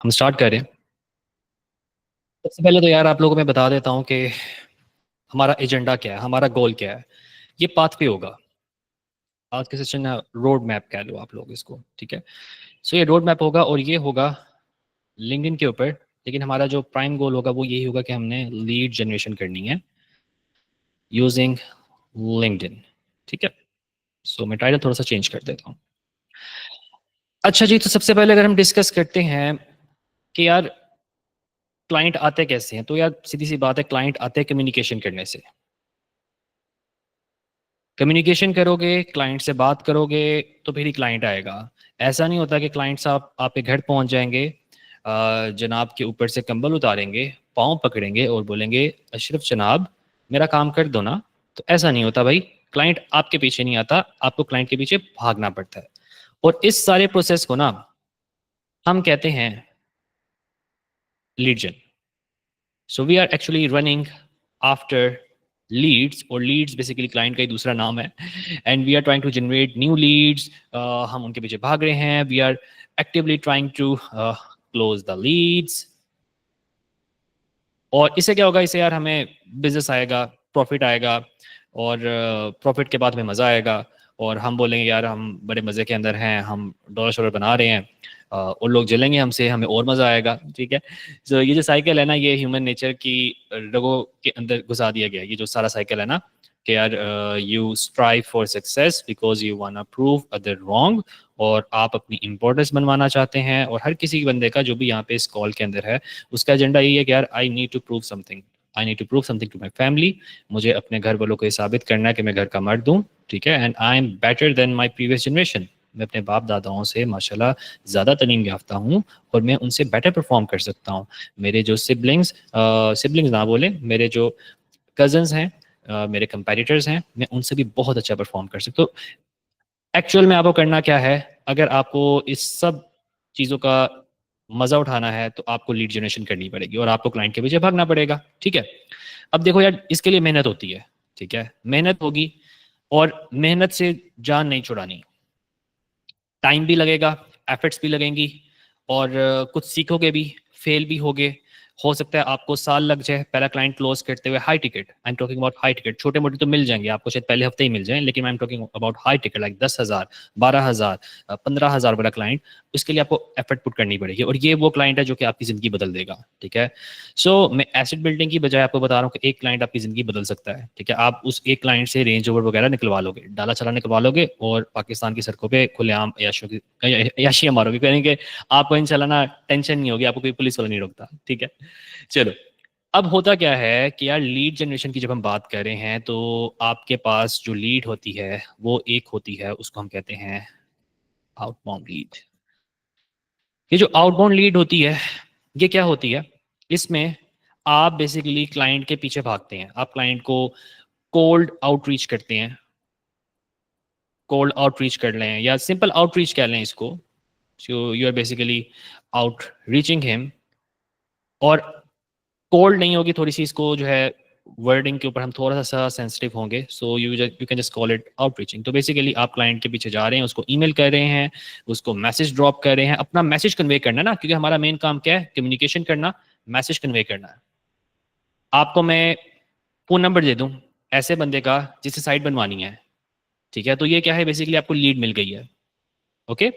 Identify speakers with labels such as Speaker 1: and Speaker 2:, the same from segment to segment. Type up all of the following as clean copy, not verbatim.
Speaker 1: हम स्टार्ट करें। सबसे पहले तो यार आप लोगों को मैं बता देता हूँ कि हमारा एजेंडा क्या है, हमारा गोल क्या है। ये पाथ पे होगा। आज के सेशन रोड मैप कह लो आप लोग इसको, ठीक है। सो ये रोड मैप होगा और ये होगा लिंक्डइन के ऊपर। लेकिन हमारा जो प्राइम गोल होगा वो यही होगा कि हमने लीड जनरेशन करनी है यूजिंग लिंक्डइन, ठीक है। सो मैं टाइटल थोड़ा सा चेंज कर देता हूँ। अच्छा जी, तो सबसे पहले अगर हम डिस्कस करते हैं कि यार क्लाइंट आते कैसे हैं, तो यार सीधी सी बात है, क्लाइंट आते हैं कम्युनिकेशन करने से। कम्युनिकेशन करोगे, क्लाइंट से बात करोगे तो फिर ही क्लाइंट आएगा। ऐसा नहीं होता कि क्लाइंट साहब आपके घर पहुंच जाएंगे, जनाब के ऊपर से कंबल उतारेंगे, पाँव पकड़ेंगे और बोलेंगे अशरफ जनाब मेरा काम कर दो ना। तो ऐसा नहीं होता भाई। क्लाइंट आपके पीछे नहीं आता, आपको क्लाइंट के पीछे भागना पड़ता है। और इस सारे प्रोसेस को ना हम कहते हैं lead gen. So we are actually running after leads, और लीड्स बेसिकली क्लाइंट का ही दूसरा नाम है। And we are trying to generate new leads. हम उनके पीछे भाग रहे हैं। We are actively trying to close the leads. और इससे क्या होगा, इससे यार हमें बिजनेस आएगा, प्रॉफिट आएगा, और प्रॉफिट के बाद हमें मज़ा आएगा। और हम बोलेंगे यार हम बड़े मज़े के अंदर हैं, हम डॉलर शॉलर बना रहे हैं, और लोग जलेंगे हमसे, हमें और मज़ा आएगा, ठीक है। तो ये जो साइकिल है ना, ये ह्यूमन नेचर की रगों के अंदर घुसा दिया गया है। ये जो सारा साइकिल है ना कि यार you strive for success because you want prove other wrong, और आप अपनी इंपॉर्टेंस बनवाना चाहते हैं। और हर किसी बंदे का जो भी यहाँ पे इस कॉल के अंदर है, उसका एजेंडा यही है कि यार I need to prove something, I need to prove something to my family. मुझे अपने घर वालों को ये साबित करना है कि मैं घर का मर्द हूँ, ठीक है। And I am better than my previous generation. मैं अपने बाप दादाओं से माशाल्लाह ज़्यादा तलीम याफ्ता हूँ, और मैं उनसे बेटर परफॉर्म कर सकता हूँ। मेरे जो सिबलिंग्स ना बोले, मेरे जो कजन्स हैं, मेरे कंपेटिटर्स हैं, मैं उनसे भी बहुत अच्छा परफॉर्म कर सकता हूँ। तो एक्चुअल में आपको करना क्या है, अगर आपको इस सब चीज़ों का मज़ा उठाना है तो आपको लीड जनरेशन करनी पड़ेगी और आपको क्लाइंट के पीछे भागना पड़ेगा, ठीक है। अब देखो यार, इसके लिए मेहनत होती है, ठीक है, मेहनत होगी। और मेहनत से जान नहीं छुड़ानी। टाइम भी लगेगा, एफर्ट्स भी लगेंगी, और कुछ सीखोगे भी, फेल भी होगे। हो सकता है आपको साल लग जाए पहला क्लाइंट क्लोज करते हुए। High ticket, I am talking about high ticket. छोटे मोटे तो मिल जाएंगे आपको, शायद पहले हफ्ते ही मिल जाए, लेकिन I am talking about high ticket like 10,000, 12,000, 15,000 वाला क्लाइंट। उसके लिए आपको एफर्ट पुट करनी पड़ेगी, और ये वो क्लाइंट है जो कि आपकी ज़िंदगी बदल देगा, ठीक है। सो मैं एसेट बिल्डिंग की बजाय आपको बता रहा हूँ कि एक क्लाइंट आपकी ज़िंदगी बदल सकता है, ठीक है। आप उस एक क्लाइंट से रेंज ओवर वगैरह निकलवा लोगे, डाला चला निकलवा लोगे, और पाकिस्तान की सड़कों पे खुलेआम याशियां मारोगे, कहेंगे आपको इंशाल्लाह ना टेंशन नहीं होगी, आपको कोई पुलिस वाला नहीं रोकता, ठीक है। चलो, अब होता क्या है कि यार लीड जनरेशन की जब हम बात कर रहे हैं, तो आपके पास जो लीड होती है वो एक होती है, उसको हम कहते हैं आउटबाउंड लीड। ये जो आउटबाउंड लीड होती है, ये क्या होती है, इसमें आप बेसिकली क्लाइंट के पीछे भागते हैं, आप क्लाइंट को कोल्ड आउटरीच करते हैं। कोल्ड आउटरीच कर लें या सिंपल आउटरीच कह लें इसको। So you are basically out reaching him. और कोल्ड नहीं होगी, थोड़ी सी इसको जो है वर्डिंग के ऊपर हम थोड़ा सा सेंसिटिव होंगे। So you can just call it out reaching. तो बेसिकली आप क्लाइंट के पीछे जा रहे हैं, उसको ईमेल कर रहे हैं, उसको मैसेज ड्रॉप कर रहे हैं, अपना मैसेज कन्वे करना ना, क्योंकि हमारा मेन काम क्या है, कम्युनिकेशन करना, मैसेज कन्वे करना है। आपको मैं फ़ोन नंबर दे दूँ ऐसे बंदे का जिससे साइट बनवानी है, ठीक है, तो ये क्या है, बेसिकली आपको लीड मिल गई है, ओके।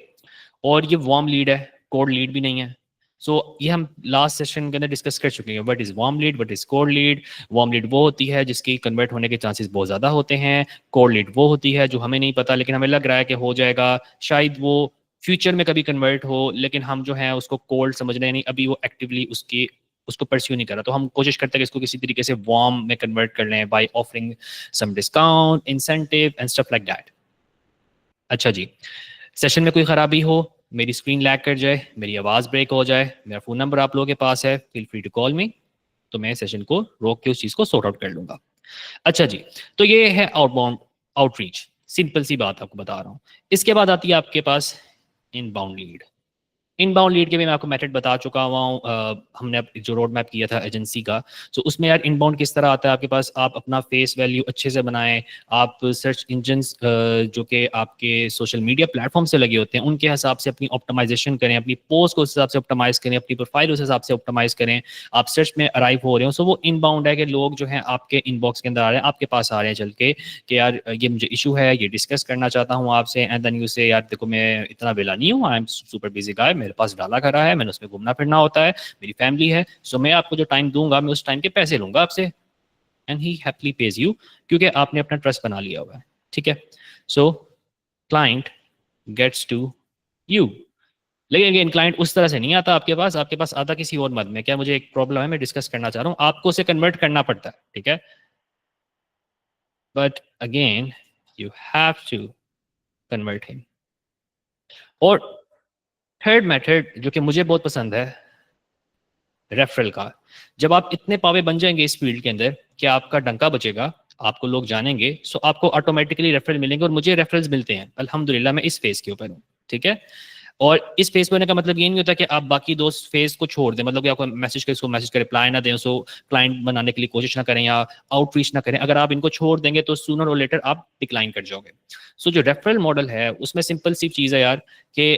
Speaker 1: और ये वार्म लीड है, कोल्ड लीड भी नहीं है। सो ये हम लास्ट सेशन के अंदर डिस्कस कर चुके हैं, what is warm lead, what is cold lead. Warm lead वो होती है जिसकी कन्वर्ट होने के चांसेस बहुत ज़्यादा होते हैं। कोल्ड लीड वो होती है जो हमें नहीं पता, लेकिन हमें लग रहा है कि हो जाएगा, शायद वो फ्यूचर में कभी कन्वर्ट हो, लेकिन हम जो है उसको कोल्ड समझ रहे हैं, नहीं अभी वो एक्टिवली उसको परस्यू नहीं कर रहा। तो हम कोशिश करते हैं कि इसको किसी तरीके से वार्म में कन्वर्ट कर लें by offering some discount, incentive and stuff like that. अच्छा जी, सेशन में कोई ख़राबी हो, मेरी स्क्रीन लैग कर जाए, मेरी आवाज़ ब्रेक हो जाए, मेरा फ़ोन नंबर आप लोगों के पास है, feel free to call me. तो मैं सेशन को रोक के उस चीज़ को सॉर्ट आउट कर लूँगा। अच्छा जी, तो ये है आउटबाउंड आउटरीच, सिंपल सी बात आपको बता रहा हूँ। इसके बाद आती है आपके पास इनबाउंड लीड। इनबाउंड लीड के भी मैं आपको मेथड बता चुका हुआ हूँ। हमने जो रोड मैप किया था एजेंसी का, तो उसमें यार इनबाउंड किस तरह आता है आपके पास, आप अपना फेस वैल्यू अच्छे से बनाएं, आप सर्च इंजन जो कि आपके सोशल मीडिया प्लेटफॉर्म से लगे होते हैं उनके हिसाब से अपनी ऑप्टिमाइजेशन करें, अपनी पोस्ट को उस हिसाब से ऑप्टिमाइज करें, अपनी प्रोफाइल उस हिसाब से ऑप्टिमाइज करें, आप सर्च में अराइव हो रहे हो। सो वो इनबाउंड है कि लोग जो हैं आपके इनबॉक्स के अंदर आ रहे हैं, आपके पास आ रहे हैं चल के कि यार ये मुझे इशू है, ये डिस्कस करना चाहता हूँ आपसे, एंड देन यू से यार देखो मैं इतना वेला नहीं हूँ, आई एम सुपर बिजी गाय, मेरे पास डाला करा है, मैंने उसमें घूमना फिरना होता है, मेरी फैमिली है, सो मैं आपको जो टाइम दूंगा मैं उस टाइम के पैसे लूंगा आपसे, and he happily page you, क्योंकि आपने अपना ट्रस्ट बना लिया हुआ है। ठीक है, so client gets to you. लेकिन अगेन क्लाइंट उस तरह से नहीं आता आपके पास आता किसी और मद में, क्या मुझे एक प्रॉब्लम है मैं डिस्कस करना चाह रहा हूँ, आपको उसे कन्वर्ट करना पड़ता है। ठीक है, but again you have to convert him. और थर्ड मेथड जो कि मुझे बहुत पसंद है, रेफरल का। जब आप इतने पावे बन जाएंगे इस फील्ड के अंदर कि आपका डंका बचेगा, आपको लोग जानेंगे, सो आपको ऑटोमेटिकली रेफरल मिलेंगे, और मुझे रेफरल्स मिलते हैं अल्हम्दुलिल्लाह, मैं इस फेज के ऊपर हूँ। ठीक है, और इस फेज पे होने का मतलब ये नहीं होता कि आप बाकी दो फेज को छोड़ दें, मतलब कि आपको मैसेज कर, उसको मैसेज का रिप्लाई ना दें, सो क्लाइंट बनाने के लिए कोशिश ना करें या आउटरीच ना करें। अगर आप इनको छोड़ देंगे तो सूनर और लेटर आप डिक्लाइन कर जाओगे। सो जो रेफरल मॉडल है उसमें सिंपल सी चीज़ है यार कि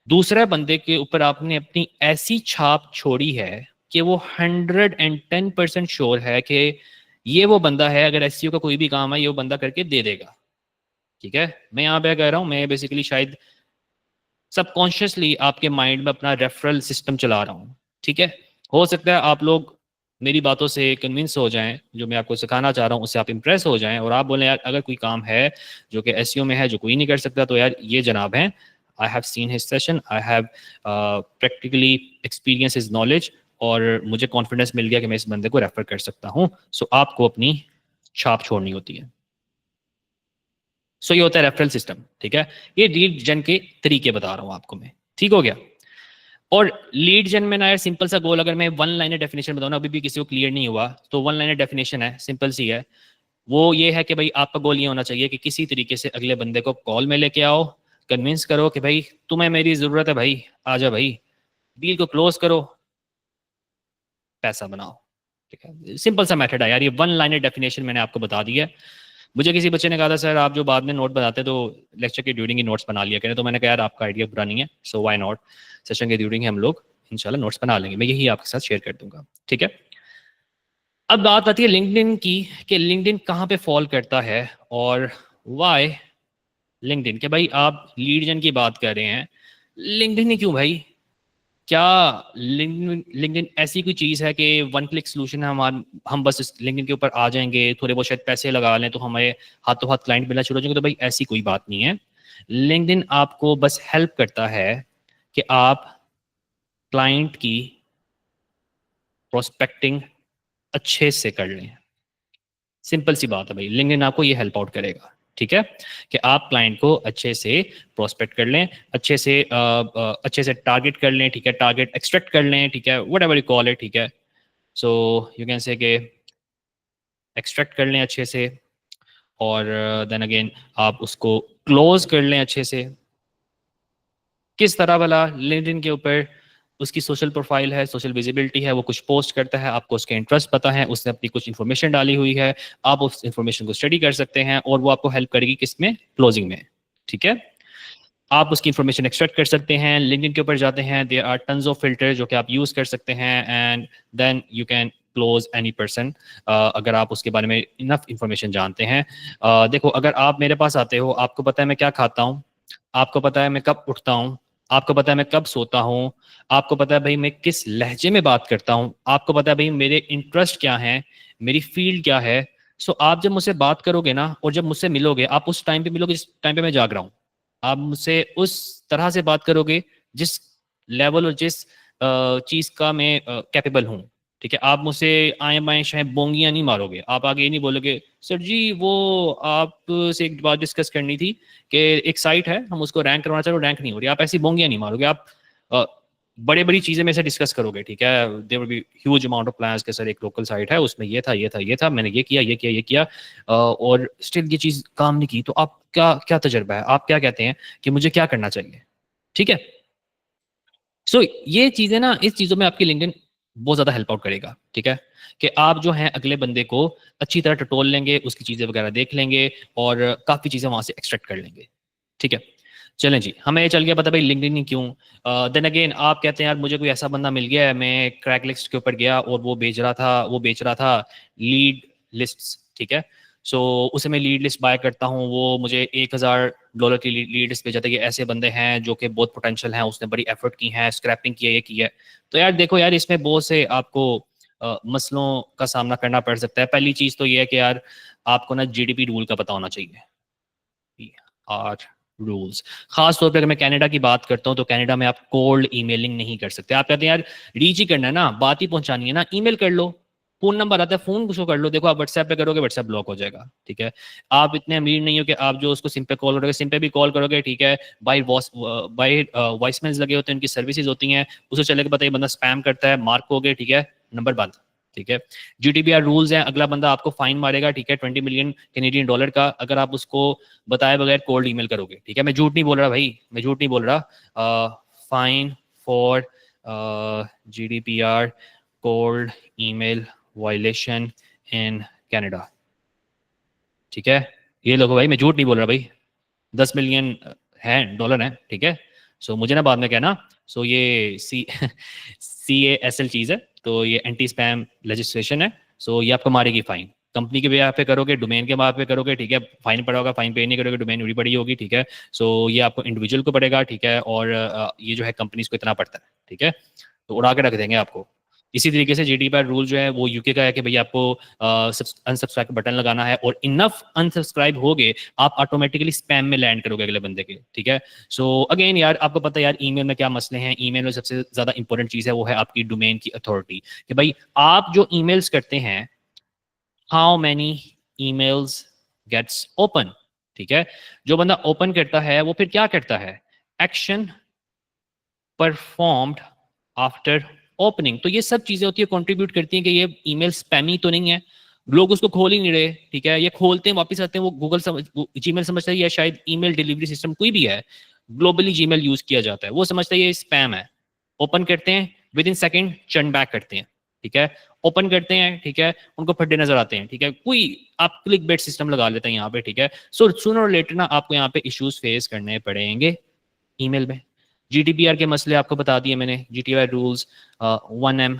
Speaker 1: दूसरे बंदे के ऊपर आपने अपनी ऐसी छाप छोड़ी है कि वो 110% श्योर है कि ये वो बंदा है, अगर एसईओ का कोई भी काम है ये वो बंदा करके दे देगा। ठीक है, मैं यहाँ पे कह रहा हूँ, मैं बेसिकली शायद सबकॉन्शियसली आपके माइंड में अपना रेफरल सिस्टम चला रहा हूँ। ठीक है, हो सकता है आप लोग मेरी बातों से कन्विंस हो जाएं, जो मैं आपको सिखाना चाह रहा हूँ उससे आप इंप्रेस हो जाएं, और आप बोलें यार अगर कोई काम है जो कि एसईओ में है जो कोई नहीं कर सकता, तो यार ये जनाब हैं, आई have seen his session, I have practically experience his knowledge, और मुझे कॉन्फिडेंस मिल गया कि मैं इस बंदे को रेफर कर सकता हूँ। सो आपको अपनी छाप छोड़नी होती है। सो ये होता है रेफरल सिस्टम। ठीक है, ये लीड जन के तरीके बता रहा हूँ आपको मैं। ठीक हो गया। और लीड जन में ना यार सिंपल सा गोल, अगर मैं वन लाइनर डेफिनेशन बताऊँ ना, अभी भी किसी को क्लियर नहीं हुआ, तो वन लाइनर डेफिनेशन है, सिंपल सी है। वो ये है कि भाई आपका गोल ये होना चाहिए कि किसी तरीके से अगले बंदे को कॉल में लेके आओ, कन्विंस करो कि भाई तुम्हें मेरी ज़रूरत है, भाई आ जाओ, भाई डील को क्लोज करो, पैसा बनाओ। ठीक है, सिंपल सा मेथड है यार, ये वन लाइनर डेफिनेशन मैंने आपको बता दी है। मुझे किसी बच्चे ने कहा था सर आप जो बाद में नोट बनाते तो लेक्चर के ड्यूरिंग ही नोट्स बना लिया करें, तो मैंने कहा यार आपका आइडिया बुरा नहीं है, सो व्हाई नॉट, सेशन के ड्यूरिंग हम लोग इंशाल्लाह नोट्स बना लेंगे, मैं यही आपके साथ शेयर कर दूंगा। ठीक है, अब बात आती है लिंक्डइन की, कि लिंक्डइन कहाँ पे फॉल करता है, और वाई लिंक्डइन, के भाई आप लीड जन की बात कर रहे हैं, लिंक्डइन ही क्यों भाई, क्या लिंक्डइन ऐसी कोई चीज़ है कि वन क्लिक सोल्यूशन है, हम बस इस लिंक्डइन के ऊपर आ जाएंगे, थोड़े बहुत शायद पैसे लगा लें तो हमें हाथों हाथ क्लाइंट मिलना शुरू हो जाएंगे, तो भाई ऐसी कोई बात नहीं है। लिंक्डइन आपको बस हेल्प करता है कि आप क्लाइंट की प्रोस्पेक्टिंग अच्छे से कर लें। सिंपल सी बात है भाई, लिंक्डइन आपको ये हेल्प आउट करेगा। ठीक है, कि आप क्लाइंट को अच्छे से प्रोस्पेक्ट कर लें, अच्छे से टारगेट कर लें। ठीक है, टारगेट एक्सट्रैक्ट कर लें। ठीक है, whatever you call it. ठीक है, सो यू कैन से के एक्सट्रैक्ट कर लें अच्छे से, और देन अगेन आप उसको क्लोज कर लें अच्छे से। किस तरह वाला, लिंक्डइन के ऊपर उसकी सोशल प्रोफाइल है, सोशल विजिबिलिटी है, वो कुछ पोस्ट करता है, आपको उसके इंटरेस्ट पता है, उसने अपनी कुछ इन्फॉर्मेशन डाली हुई है, आप उस इन्फॉर्मेशन को स्टडी कर सकते हैं, और वो आपको हेल्प करेगी किसमें, क्लोजिंग में। ठीक है, आप उसकी इन्फॉर्मेशन एक्सट्रैक्ट कर सकते हैं, लिंक्डइन के ऊपर जाते हैं, there are tons of filter जो कि आप यूज़ कर सकते हैं, and then you can close any person, अगर आप उसके बारे में इनफ इंफॉर्मेशन जानते हैं। देखो अगर आप मेरे पास आते हो, आपको पता है मैं क्या खाता हूँ, आपको पता है मैं कब उठता हूँ, आपको पता है मैं कब सोता हूँ, आपको पता है भाई मैं किस लहजे में बात करता हूँ, आपको पता है भाई मेरे इंटरेस्ट क्या हैं, मेरी फील्ड क्या है। सो आप जब मुझसे बात करोगे ना, और जब मुझसे मिलोगे, आप उस टाइम पे मिलोगे जिस टाइम पे मैं जाग रहा हूँ, आप मुझसे उस तरह से बात करोगे जिस लेवल और जिस चीज़ का मैं कैपेबल हूँ। ठीक है, आप मुझसे आए बाएं शायद बोंगियाँ नहीं मारोगे, आप आगे ये नहीं बोलोगे सर जी वो आपसे एक बात डिस्कस करनी थी कि एक साइट है हम उसको रैंक करवाना चाह रहे, रैंक नहीं हो रही, आप ऐसी बोंगियाँ नहीं मारोगे, आप बड़े बड़ी चीज़ें में से डिस्कस करोगे। ठीक है, there will be huge amount of plans के सर एक लोकल साइट है उसमें ये था ये था ये था, मैंने ये किया ये किया ये किया, और स्टिल ये चीज़ काम नहीं की, तो आप क्या क्या तजर्बा है, आप क्या कहते हैं कि मुझे क्या करना चाहिए। ठीक है, सो ये चीज़ें ना, इस चीज़ों में आपकी लिंक्डइन बहुत ज़्यादा हेल्प आउट करेगा, ठीक है? कि आप जो हैं अगले बंदे को अच्छी तरह टटोल लेंगे, उसकी चीज़ें वगैरह देख लेंगे और काफ़ी चीज़ें वहाँ से एक्सट्रैक्ट कर लेंगे, ठीक है? चलें जी, हमें ये चल गया पता भाई लिंक्डइन ही क्यों? देन अगेन आप कहते हैं यार मुझे कोई ऐसा बंदा मिल गया है, मैं क्रैकलिस्ट के ऊपर गया और वो बेच रहा था लीड लिस्ट्स, ठीक है? सो उसे मैं लीड लिस्ट बाय करता हूँ, वो मुझे $1000 की लीड लिस्ट भेजा था कि ऐसे बंदे हैं जो कि बहुत पोटेंशियल हैं, उसने बड़ी एफर्ट की है, स्क्रैपिंग की है, ये की है। तो यार देखो यार, इसमें बहुत से आपको मसलों का सामना करना पड़ सकता है। पहली चीज़ तो ये है कि यार आपको ना जीडीपी रूल का पता होना चाहिए। आर रूल्स, खास तौर पे अगर मैं कनाडा की बात करता हूँ तो कनाडा में आप कोल्ड ईमेलिंग नहीं कर सकते। आप कहते हैं यार रीच ही करना है ना, बात ही पहुंचानी है ना, ईमेल कर लो। फोन नंबर आता है, फोन उसको कर लो। देखो आप व्हाट्सएप पे करोगे, व्हाट्सएप ब्लॉक हो जाएगा, ठीक है? आप इतने अमीर नहीं हो कि आप जो उसको सिम पे कॉल करोगे, सिम पे भी कॉल करोगे, ठीक है? बाई वॉइसमेल्स लगे होते हैं, उनकी सर्विसेज होती हैं, उसे चलेगा पता ये बंदा स्पैम करता है, मार्क हो गए, ठीक है? नंबर बंद, ठीक है? जीडीपीआर रूल्स हैं, अगला बंदा आपको फाइन मारेगा, ठीक है? 20 मिलियन कैनेडियन डॉलर का, अगर आप उसको बताए बगैर कोल्ड ईमेल करोगे, ठीक है? मैं झूठ नहीं बोल रहा भाई, मैं झूठ नहीं बोल रहा। Fine for GDPR cold email violation in Canada, ठीक है? ये लोगो भाई, मैं झूठ नहीं बोल रहा भाई, 10 मिलियन है डॉलर है, ठीक है? सो मुझे ना बाद में कहना। सो ये CASL चीज़ है, तो ये एंटी स्पैम लेजिस्लेशन है। सो ये आपको मारेगी फाइन। कंपनी के बेहा पे करोगे, डोमेन के बेहा पे करोगे, ठीक है? फाइन पड़ा होगा, फाइन पे नहीं करोगे, डोमेन उड़ी पड़ी होगी, ठीक है? सो ये आपको इंडिविजुअल को पड़ेगा, ठीक है? और ये जो है कंपनीज को इतना पड़ता है, ठीक है? तो उड़ा के रख देंगे आपको। इसी तरीके से जीडीपीआर रूल जो है वो यूके का है कि भाई आपको अनसब्सक्राइब बटन लगाना है, और इनफ अनसब्सक्राइब हो गए आप ऑटोमेटिकली स्पैम में लैंड करोगे अगले बंदे के, ठीक है? सो अगेन यार आपको पता है यार ईमेल में क्या मसले हैं। ईमेल में सबसे ज्यादा इंपॉर्टेंट चीज है वो है आपकी डोमेन की अथॉरिटी, कि भाई आप जो ईमेल्स करते हैं, how many emails gets open, ठीक है? जो बंदा ओपन करता है वो फिर क्या करता है? Action performed after opening. तो ये सब चीजें होती है, कंट्रीब्यूट करती हैं कि ये ईमेल स्पैमी तो नहीं है, लोग उसको खोल ही नहीं रहे, ठीक है? ये खोलते हैं वापस आते हैं, वो गूगल समझ जीमेल समझता है या शायद ईमेल डिलीवरी सिस्टम कोई भी है, ग्लोबली जीमेल यूज किया जाता है, वो समझता है ये स्पैम है, ओपन करते हैं, with in second churn back करते हैं, ठीक है? ओपन करते हैं, ठीक है, उनको फड्डे नजर आते हैं, ठीक है? कोई आप क्लिक बेट सिस्टम लगा लेते हैं यहाँ पे, ठीक है? सो सूनर और लेटर ना आपको यहाँ पे इश्यूज फेस करने पड़ेंगे ईमेल में। जीडीपीआर के मसले आपको बता दिए मैंने, जीटीआर रूल्स, 1M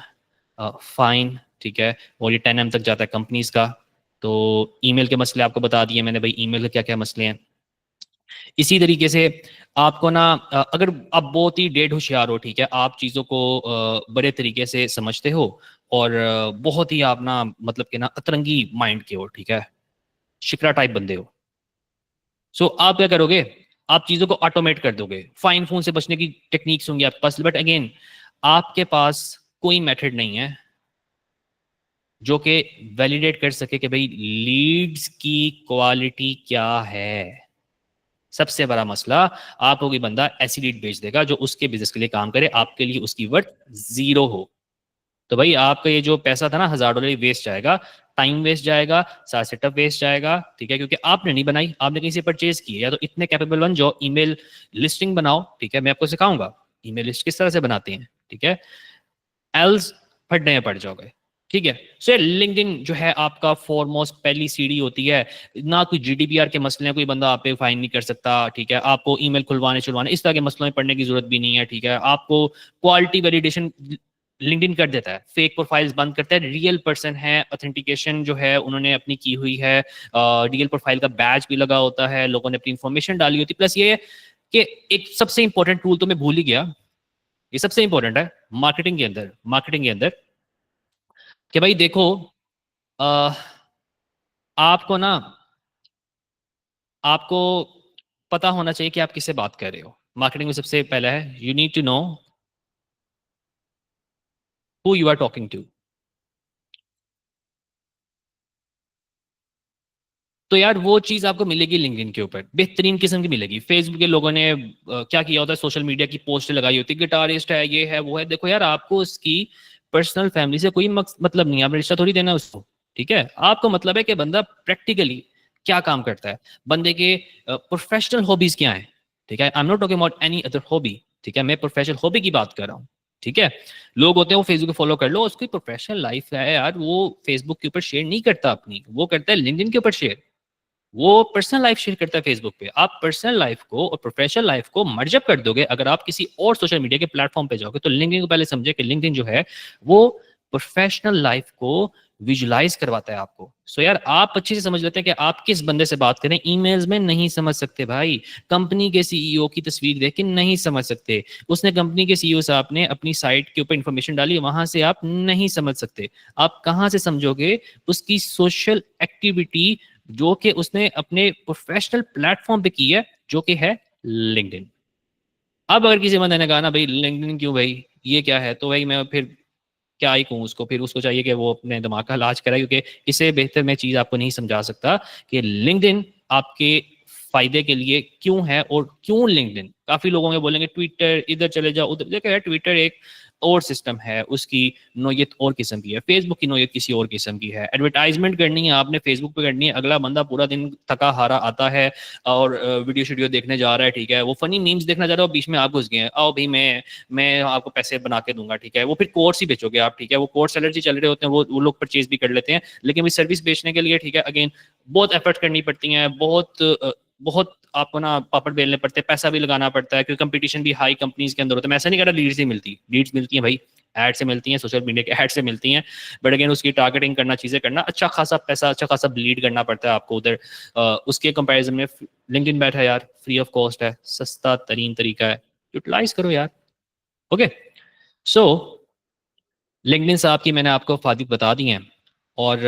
Speaker 1: फाइन, ठीक है? और ये 10M तक जाता है कंपनीज का। तो ईमेल के मसले आपको बता दिए मैंने भाई, ईमेल के क्या क्या मसले हैं। इसी तरीके से आपको ना अगर आप बहुत ही डेढ़ होशियार हो, ठीक है, आप चीज़ों को बड़े तरीके से समझते हो, और बहुत ही आप ना मतलब कि ना अतरंगी माइंड के हो, ठीक है, शिकरा टाइप बंदे हो, सो आप क्या करोगे? आप चीजों को ऑटोमेट कर दोगे। फाइन फोन से बचने की टेक्निक्स होंगी आपके पास, बट अगेन आपके पास कोई मेथड नहीं है जो कि वैलिडेट कर सके कि भाई लीड्स की क्वालिटी क्या है। सबसे बड़ा मसला, आपको कोई बंदा ऐसी लीड बेच देगा जो उसके बिजनेस के लिए काम करे, आपके लिए उसकी वर्थ जीरो हो, तो भाई आपका ये जो पैसा था ना $1000 वेस्ट जाएगा, टाइम वेस्ट जाएगा, सारा सेटअप वेस्ट जाएगा, ठीक है? क्योंकि आपने नहीं बनाई, आपने कहीं से परचेज की है। या तो इतने कैपेबल बन जाओ, ईमेल लिस्टिंग बनाओ, ठीक है? मैं आपको सिखाऊंगा ईमेल लिस्ट किस तरह से बनाते हैं, ठीक है? एल्स फटने में पड़ जाओगे, ठीक है? सो लिंक्डइन जो है आपका फॉरमोस्ट पहली सीढ़ी होती है। ना कोई जीडीपीआर के मसले हैं, कोई बंदा आप पे फाइन नहीं कर सकता, ठीक है? आपको ईमेल खुलवाने चुलवाने इस तरह के मसलों में पड़ने की जरूरत भी नहीं है, ठीक है? आपको क्वालिटी वैलिडेशन लिंक्डइन कर देता है, फेक प्रोफाइल्स बंद करता है, रियल पर्सन है, ऑथेंटिकेशन जो है उन्होंने अपनी की हुई है, रियल प्रोफाइल का बैच भी लगा होता है, लोगों ने अपनी इंफॉर्मेशन डाली होती है। प्लस ये कि एक सबसे इंपॉर्टेंट टूल तो मैं भूल ही गया, ये सबसे इंपॉर्टेंट है मार्केटिंग के अंदर कि भाई देखो, अ, आपको ना आपको पता होना चाहिए कि आप किससे बात कर रहे हो। मार्केटिंग में सबसे पहला है, you need to know who you are talking to. तो यार वो चीज आपको मिलेगी लिंक्डइन के ऊपर, बेहतरीन किस्म की मिलेगी। फेसबुक के लोगों ने क्या किया होता है, सोशल मीडिया की पोस्ट लगाई होती है, गिटारिस्ट है, ये है वो है। देखो यार, आपको उसकी पर्सनल फैमिली से कोई मतलब नहीं है, आपने रिश्ता थोड़ी देना है उसको, ठीक है? आपको मतलब है कि बंदा प्रैक्टिकली क्या काम करता है, बंदे के प्रोफेशनल हॉबीज क्या है, ठीक है? I am not talking about any other hobby, ठीक है, मैं प्रोफेशनल हॉबी की बात कर रहा हूँ। ठीक है, लोग होते हैं वो फेसबुक पे फॉलो कर लो, उसकी प्रोफेशनल लाइफ है यार, वो फेसबुक के ऊपर शेयर नहीं करता अपनी, वो करता है लिंक्डइन के ऊपर शेयर, वो पर्सनल लाइफ शेयर करता है फेसबुक पे। आप पर्सनल लाइफ को और प्रोफेशनल लाइफ को मर्ज अप कर दोगे अगर आप किसी और सोशल मीडिया के प्लेटफॉर्म पे जाओगे। तो लिंक्डइन को पहले समझे कि लिंक्डइन जो है वो प्रोफेशनल लाइफ को विजुलाइज करवाता है आपको। सो यार आप अच्छे से समझ लेते हैं कि आप किस बंदे से बात करें। ईमेल्स में नहीं समझ सकते भाई, कंपनी के सीईओ की तस्वीर देख के नहीं समझ सकते, उसने कंपनी के सीईओ साहब ने अपनी साइट के ऊपर इंफॉर्मेशन डाली, वहां से आप नहीं समझ सकते। आप कहां से समझोगे? उसकी सोशल एक्टिविटी जो कि उसने अपने प्रोफेशनल प्लेटफॉर्म पे की है, जो कि है लिंक्डइन। अब अगर किसी बंदे ने कहा ना भाई लिंक्डइन क्यों भाई, ये क्या है, तो भाई मैं फिर क्या ही कहूँ उसको, फिर उसको चाहिए कि वो अपने दिमाग का इलाज कराए, क्योंकि इससे बेहतर मैं चीज़ आपको नहीं समझा सकता कि लिंक्डइन आपके फायदे के लिए क्यों है और क्यों लिंक्डइन। काफी लोगों में बोलेंगे ट्विटर इधर चले जाओ उधर, देखो यार ट्विटर एक और सिस्टम है, उसकी नोयत और किस्म की है, फेसबुक की नोयत किसी और किस्म की है। एडवर्टाइजमेंट करनी है आपने फेसबुक पे करनी है, अगला बंदा पूरा दिन थका हारा आता है और वीडियो शीडियो देखने जा रहा है, ठीक है, वो फनी मीम्स देखना जा रहा है, बीच में आप घुस गए हैं, आओ भाई मैं आपको पैसे बना के दूंगा, ठीक है, वो फिर कोर्स ही बेचोगे आप, ठीक है, वो कोर्स एलर्जी चल रहे होते हैं, वो लोग परचेज भी कर लेते हैं, लेकिन भी सर्विस बेचने के लिए, ठीक है, अगेन बहुत एफर्ट करनी पड़ती है, बहुत आपको ना पापड़ बेलने पड़ते हैं, पैसा भी लगाना पड़ता है, क्योंकि कंपटीशन भी हाई कंपनीज के अंदर होता है। मैं ऐसा नहीं कह रहा लीड्स नहीं मिलती, लीड्स मिलती हैं भाई, एड से मिलती हैं, सोशल मीडिया के एड से मिलती हैं, बट अगेन उसकी टारगेटिंग करना, चीजें करना, अच्छा खासा पैसा, अच्छा खासा ब्लीड करना पड़ता है आपको उधर। उसके कंपैरिजन में लिंक्डइन बैठा है यार, फ्री ऑफ कॉस्ट है, सस्ता तरीन तरीका है, यूटिलाइज करो यार। ओके, सो लिंक्डइन साहब की मैंने आपको फायदे बता दिए हैं, और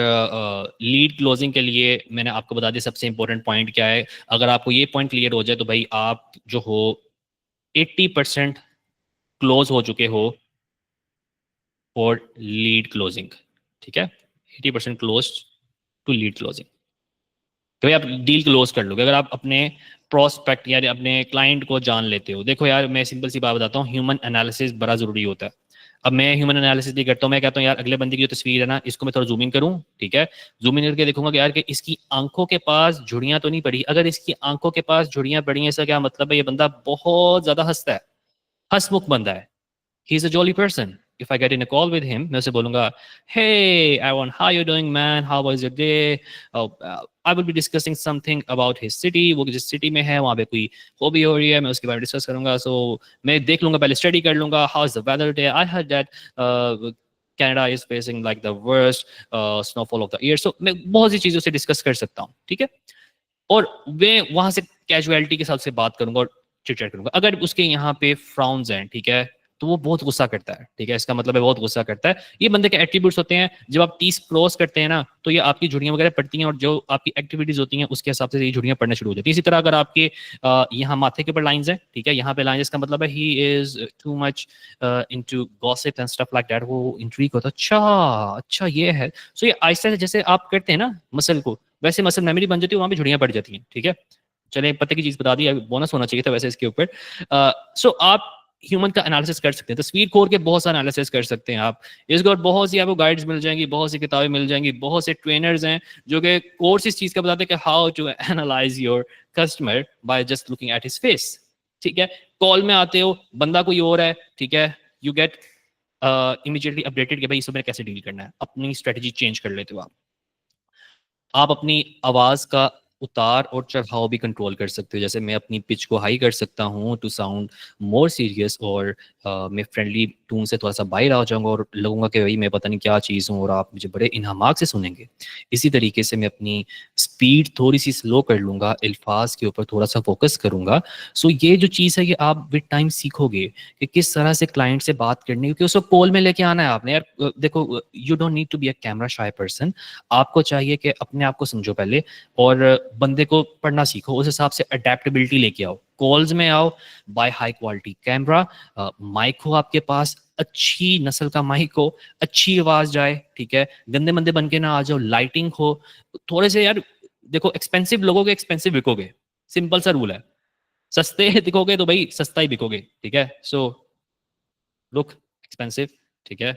Speaker 1: लीड क्लोजिंग के लिए मैंने आपको बता दिया सबसे इंपॉर्टेंट पॉइंट क्या है। अगर आपको ये पॉइंट क्लियर हो जाए तो भाई आप जो हो 80% क्लोज हो चुके हो फॉर लीड क्लोजिंग। ठीक है, 80% क्लोज टू लीड क्लोजिंग, कि भाई आप डील क्लोज कर लोगे अगर आप अपने प्रोस्पेक्ट या अपने क्लाइंट को जान लेते हो। देखो यार मैं सिंपल सी बात बताता हूँ, ह्यूमन एनालिसिस बड़ा जरूरी होता है। अब मैं ह्यूमन एनालिसिस नहीं करता हूँ, मैं कहता हूँ यार अगले बंदे की जो तस्वीर है ना, इसको मैं थोड़ा जूम इन करूँ, ठीक है, जूम इन करके देखूंगा कि यार कि इसकी आंखों के पास झुर्रियां तो नहीं पड़ी। अगर इसकी आंखों के पास झुर्रियां पड़ी हैं, इसका क्या मतलब है? ये बंदा बहुत ज्यादा हंसता है, हंसमुख बंदा है, he is a jolly person. If I get in a call with him, मैं उसे बोलूंगा, hey Aaron, how you doing man, how was your day? I will be discussing something about his city, वो जिस city में है वहाँ पे कोई हॉबी हो रही है, मैं उसके बारे में डिस्कस करूंगा। सो मैं देख लूंगा, पहले स्टडी कर लूंगा, how is the weather today, I heard that Canada is facing like the worst snowfall of the year। so मैं बहुत सी चीज़ों से डिस्कस कर सकता हूँ, ठीक है, और मैं वहां से कैजुअलिटी के साथ से बात करूंगा और चिट-चैट करूंगा। अगर उसके यहाँ पे फ्राउन्स हैं, ठीक है, तो वो बहुत गुस्सा करता है, ठीक है, इसका मतलब है बहुत गुस्सा करता है। ये बंदे के एट्रीब्यूट्स होते हैं, जब आप टीस क्रॉस करते हैं ना, तो ये आपकी झुर्रियां वगैरह पड़ती हैं, और जो आपकी एक्टिविटीज होती हैं उसके हिसाब से ये झुर्रियां पड़ना शुरू हो जाती हैं। इसी तरह अगर आपके यहाँ माथे के ऊपर लाइंस हैं, ठीक है, यहाँ पे लाइंस, इसका मतलब है he is too much into gossip and stuff like that, वो इंट्रीग होता है, अच्छा अच्छा ये है। सो ये आहिस्ता से जैसे आप करते हैं ना मसल को, वैसे मसल मेमोरी बन जाती है, वहां पे झुर्रियां पड़ जाती हैं, ठीक है। चले पते की चीज बता दी, बोनस होना चाहिए था वैसे इसके ऊपर। सो आप ह्यूमन का एनालिसिस कर सकते हैं, तस्वीर खोल के बहुत सारा एनालिसिस कर सकते हैं आप। इसके और बहुत सी आपको गाइड्स मिल जाएंगी, बहुत सी किताबें मिल जाएंगी, बहुत से ट्रेनर्स हैं जो कि कोर्स इस चीज का बताते हैं कि how to analyse your customer by just looking at his face. ठीक है, कॉल में आते हो बंदा कोई और है, ठीक है, यू गेट इमीडिएटली अपडेटेड कि भाई इसमें कैसे डील करना है, अपनी स्ट्रेटजी चेंज कर लेते हो आप अपनी आवाज़ का उतार और चढ़ाव भी कंट्रोल कर सकते हो। जैसे मैं अपनी पिच को हाई कर सकता हूँ टू साउंड मोर सीरियस, और मैं फ्रेंडली टून से थोड़ा सा बाहर आ जाऊँगा और लगूंगा कि भाई मैं पता नहीं क्या चीज़ हूँ और आप मुझे बड़े इन्हामाक से सुनेंगे। इसी तरीके से मैं अपनी स्पीड थोड़ी सी स्लो कर लूँगा, अल्फाज के ऊपर थोड़ा सा फोकस करूँगा। सो ये जो चीज़ है ये आप विद टाइम सीखोगे कि किस तरह से क्लाइंट से बात करनी है, क्योंकि उसको कॉल में लेके आना है आपने यार। देखो you don't need to be a camera shy person, आपको चाहिए कि अपने आप को समझो पहले और बंदे को पढ़ना सीखो, उस हिसाब से अडेप्टेबिलिटी लेके आओ। कॉल्स में आओ by high quality camera, mic हो आपके पास, अच्छी नस्ल का माइक हो, अच्छी आवाज जाए, ठीक है, गंदे मंदे बन के ना आ जाओ, लाइटिंग हो थोड़े से यार। देखो एक्सपेंसिव लोगोगे एक्सपेंसिव बिकोगे, सिंपल सा रूल है। सस्ते दिखोगे तो भाई सस्ता ही बिकोगे, ठीक है। सो लुक एक्सपेंसिव, ठीक है,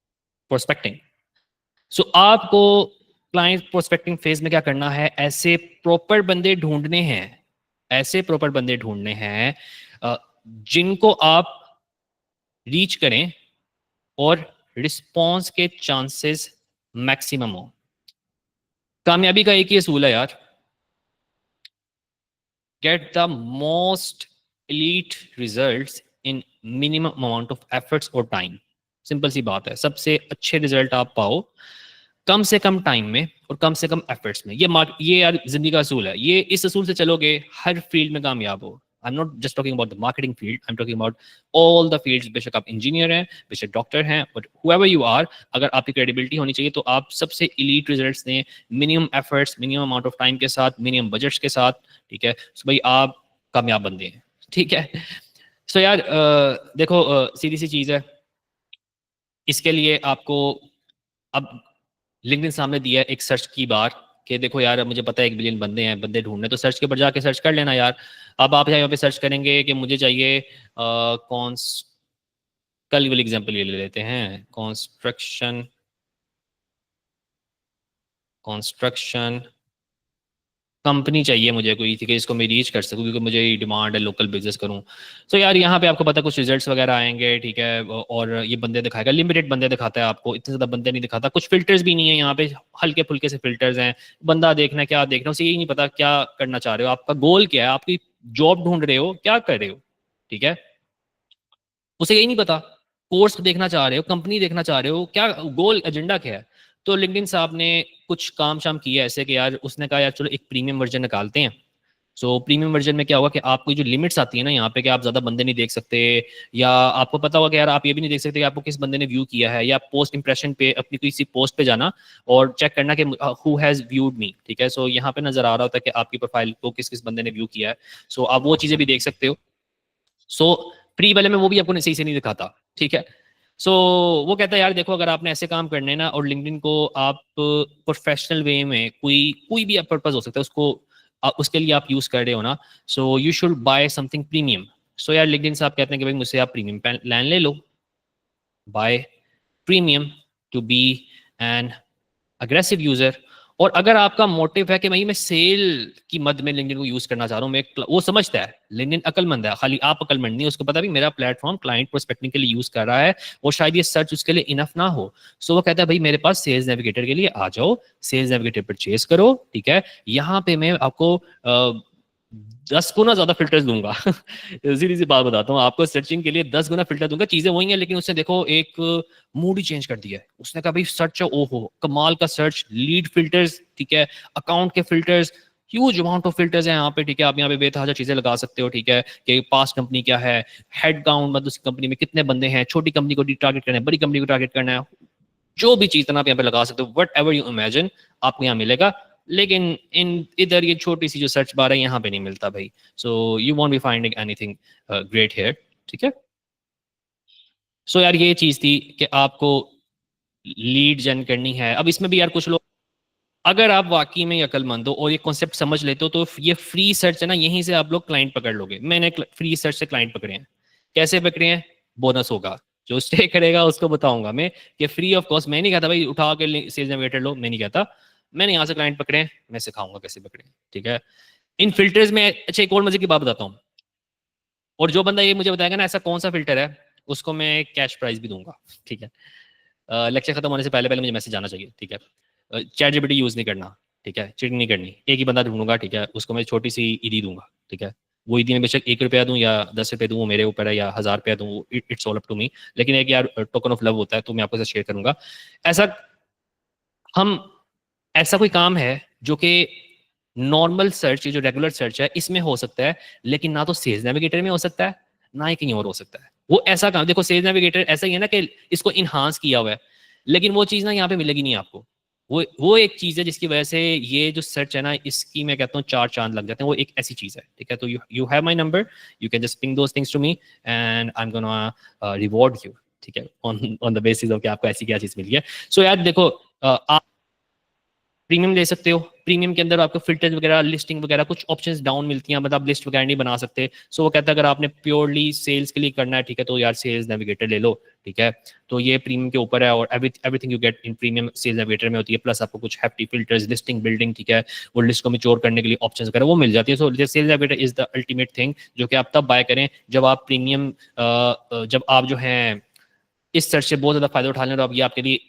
Speaker 1: प्रोस्पेक्टिंग। सो आपको क्लाइंट प्रोस्पेक्टिंग फेज में क्या करना है, ऐसे प्रॉपर बंदे ढूंढने हैं, ऐसे प्रॉपर बंदे ढूंढने हैं जिनको आप रीच करें और रिस्पॉन्स के चांसेस मैक्सिमम हो। कामयाबी का एक ही असूल है यार, get the most elite results in minimum amount of efforts और टाइम। सिंपल सी बात है, सबसे अच्छे रिजल्ट आप पाओ कम से कम टाइम में और कम से कम एफर्ट्स में। ये यार जिंदगी का असूल है, ये इस असूल से चलोगे हर फील्ड में कामयाब हो। I am not just talking about the marketing field, I am talking about all the fields. बेशक आप इंजीनियर हैं, बेशक डॉक्टर हैं, बट हुएवर यू आर, अगर आपकी क्रेडिबिलिटी होनी चाहिए तो आप सबसे इलीट रिजल्ट्स दें, minimum efforts, minimum amount of time के साथ, मिनिमम बजट्स के साथ, ठीक है। सो भाई आप कामयाब बंदे हैं, ठीक है। सो यार देखो सीधी सी चीज़ है, इसके लिए आपको अब लिंक्डइन सामने दिया है एक सर्च की बार कि देखो यार अब मुझे पता है 1 बिलियन बंदे हैं, बंदे ढूंढने, तो सर्च के ऊपर जाके सर्च कर लेना यार। अब आप यहाँ पे सर्च करेंगे कि मुझे चाहिए कौन, कल वाली एग्जांपल ये ले लेते हैं, कंस्ट्रक्शन, कंस्ट्रक्शन कंपनी चाहिए मुझे कोई थी कि इसको मैं रीच कर सकूं, क्योंकि मुझे डिमांड है लोकल बिजनेस करूं। तो यार यहाँ पे आपको पता कुछ रिजल्ट्स वगैरह आएंगे, ठीक है, और ये बंदे दिखाएगा, लिमिटेड बंदे दिखाता है आपको, इतने ज़्यादा बंदे नहीं दिखाता, कुछ फिल्टर्स भी नहीं है यहाँ पे, हल्के फुल्के से फिल्टर्स हैं। बंदा देखना है, क्या देखना है, उसे यही नहीं पता क्या करना चाह रहे हो, आपका गोल क्या है, आपकी जॉब ढूंढ रहे हो, क्या कर रहे हो, ठीक है, उसे यही नहीं पता। कोर्स देखना चाह रहे हो, कंपनी देखना चाह रहे हो, क्या गोल एजेंडा क्या है। तो लिंक्डइन साहब ने कुछ काम शाम किया ऐसे कि यार, उसने कहा यार चलो एक प्रीमियम वर्जन निकालते हैं। सो प्रीमियम वर्जन में क्या होगा कि आपको जो लिमिट्स आती है ना यहाँ पे, कि आप ज़्यादा बंदे नहीं देख सकते, या आपको पता होगा कि यार आप ये भी नहीं देख सकते कि आपको किस बंदे ने व्यू किया है, या पोस्ट इंप्रेशन पे अपनी किसी पोस्ट पे जाना और चेक करना कि हु हैज़ व्यूड मी, ठीक है। सो यहाँ पे नजर आ रहा होता है कि आपकी प्रोफाइल को किस किस बंदे ने व्यू किया है। सो आप वो चीज़ें भी देख सकते हो। सो प्री वाले में वो भी आपको सही से नहीं दिखाता, ठीक है। सो वो कहता है यार देखो, अगर आपने ऐसे काम करने ना, और लिंक्डइन को आप प्रोफेशनल वे में, कोई कोई भी पर्पज हो सकता है उसको, उसके लिए आप यूज कर रहे हो ना, so you should buy something premium. So यार लिंक्डइन साहब कहते हैं कि भाई मुझसे आप प्रीमियम प्लान ले लो, buy premium to be an aggressive user. और अगर आपका मोटिव है कि भाई मैं सेल की मद में लिंक्डइन को यूज करना चाह रहा हूँ, मैं वो समझता है लिंक्डइन अकलमंद है, खाली आप अकलमंद नहीं, उसको पता भी मेरा प्लेटफॉर्म क्लाइंट प्रोस्पेक्टिंग के लिए यूज कर रहा है और शायद ये सर्च उसके लिए इनफ ना हो। सो वो कहता है भाई मेरे पास सेल्स नेविगेटर के लिए आ जाओ, सेल्स नेविगेटर परचेज करो, ठीक है। यहाँ पे मैं आपको 10 गुना ज्यादा फिल्टर्स दूंगा। सीधी सी बात बताता हूँ आपको, सर्चिंग के लिए 10 गुना फिल्टर दूंगा, चीजें वही हैं लेकिन उसने देखो एक मूड ही चेंज कर दिया है। उसने कहा भाई सर्च, ओहो कमाल का सर्च, लीड फिल्टर्स, ठीक है, अकाउंट के filters, huge amount of filters हैं यहाँ पे, ठीक है। आप यहाँ पे बेतहाजा चीजें लगा सकते हो, ठीक है, कि पास कंपनी क्या है, हेड काउंट, मतलब उस कंपनी में कितने बंदे हैं, छोटी कंपनी को टारगेट करना है, बड़ी कंपनी को टारगेट करना है, जो भी चीज आप यहाँ पे लगा सकते हो, वट एवर यू इमेजिन आपको यहाँ मिलेगा। लेकिन इन इधर ये छोटी सी जो सर्च बार है यहाँ पे नहीं मिलता भाई। So you won't be finding anything great here, ठीक है। सो यार ये चीज थी कि आपको लीड जन करनी है। अब इसमें भी यार कुछ लोग, अगर आप वाकई में अकलमंद हो और ये कॉन्सेप्ट समझ लेते हो, तो ये फ्री सर्च है ना, यहीं से आप लोग क्लाइंट पकड़ लोगे। मैंने फ्री सर्च से क्लाइंट पकड़े हैं। कैसे पकड़े हैं? बोनस होगा, जो स्टे करेगा उसको बताऊंगा मैं, कि फ्री ऑफ कॉस्ट। मैं नहीं कहता भाई उठा के सेल्स नेविगेटर लो, मैं नहीं कहता। मैंने यहाँ से क्लाइंट पकड़े हैं, मैं सिखाऊंगा कैसे पकड़े, ठीक है। इन फिल्टर्स में अच्छा एक और मजे की बात बताता हूँ, और जो बंदा ये मुझे बताएगा ना ऐसा कौन सा फिल्टर है, उसको मैं कैश प्राइज भी दूंगा, ठीक है। लेक्चर खत्म होने से पहले पहले मुझे मैसेज आना चाहिए, ठीक है। चैट जीपीटी यूज नहीं करना, ठीक है, चीटिंग नहीं करनी। एक ही बंदा ढूंढूंगा, ठीक है, उसको मैं छोटी सी ईदी दूंगा, ठीक है। वो ईदी में बेशक 1 रुपया दूं या 10 रुपये दूं, वो मेरे ऊपर है, या 1000 रुपया दूं, it's all up to me. लेकिन एक यार टोकन ऑफ लव होता है, तो मैं आपके साथ शेयर करूंगा। ऐसा हम, ऐसा कोई काम है जो कि नॉर्मल सर्च, जो रेगुलर सर्च है इसमें हो सकता है, लेकिन ना तो सेल्स नेविगेटर में हो सकता है, ना ही कहीं और हो सकता है। वो ऐसा काम, देखो सेल्स नेविगेटर ऐसा ही है ना कि इसको इन्हांस किया हुआ है, लेकिन वो चीज़ ना यहाँ पे मिलेगी नहीं आपको। वो एक चीज़ है जिसकी वजह से ये जो सर्च है ना, इसकी मैं कहता हूँ 4 चांद लग जाते हैं। वो एक ऐसी चीज़ है, ठीक है। तो you have my number, you can just ping those things to me and I am gonna reward you, ठीक है, ऑन द बेसिस ऑफ कि आपको ऐसी क्या चीज़ मिली है। सो यार देखो, प्रीमियम ले सकते हो। प्रीमियम के अंदर आपको फिल्टर्स वगैरह, लिस्टिंग वगैरह कुछ ऑप्शंस डाउन मिलती हैं, मतलब आप लिस्ट वगैरह नहीं बना सकते। सो वो कहता है अगर आपने प्योरली सेल्स के लिए करना है, ठीक है, तो यार सेल्स नेविगेटर ले लो, ठीक है। तो ये प्रीमियम के ऊपर है, और everything you get in premium sales navigator में होती है, प्लस आपको कुछ हैप्टी फिल्टर्स, लिस्टिंग बिल्डिंग, ठीक है, और लिस्ट को मैच्योर करने के लिए ऑप्शंस वगैरह वो मिल जाती है। So sales navigator is the ultimate thing, जो कि आप तब बाय करें जब आप प्रीमियम, जब आप जो है इस सर्च से बहुत ज़्यादा फायदा उठा लेना, तो अब ये आपके लिए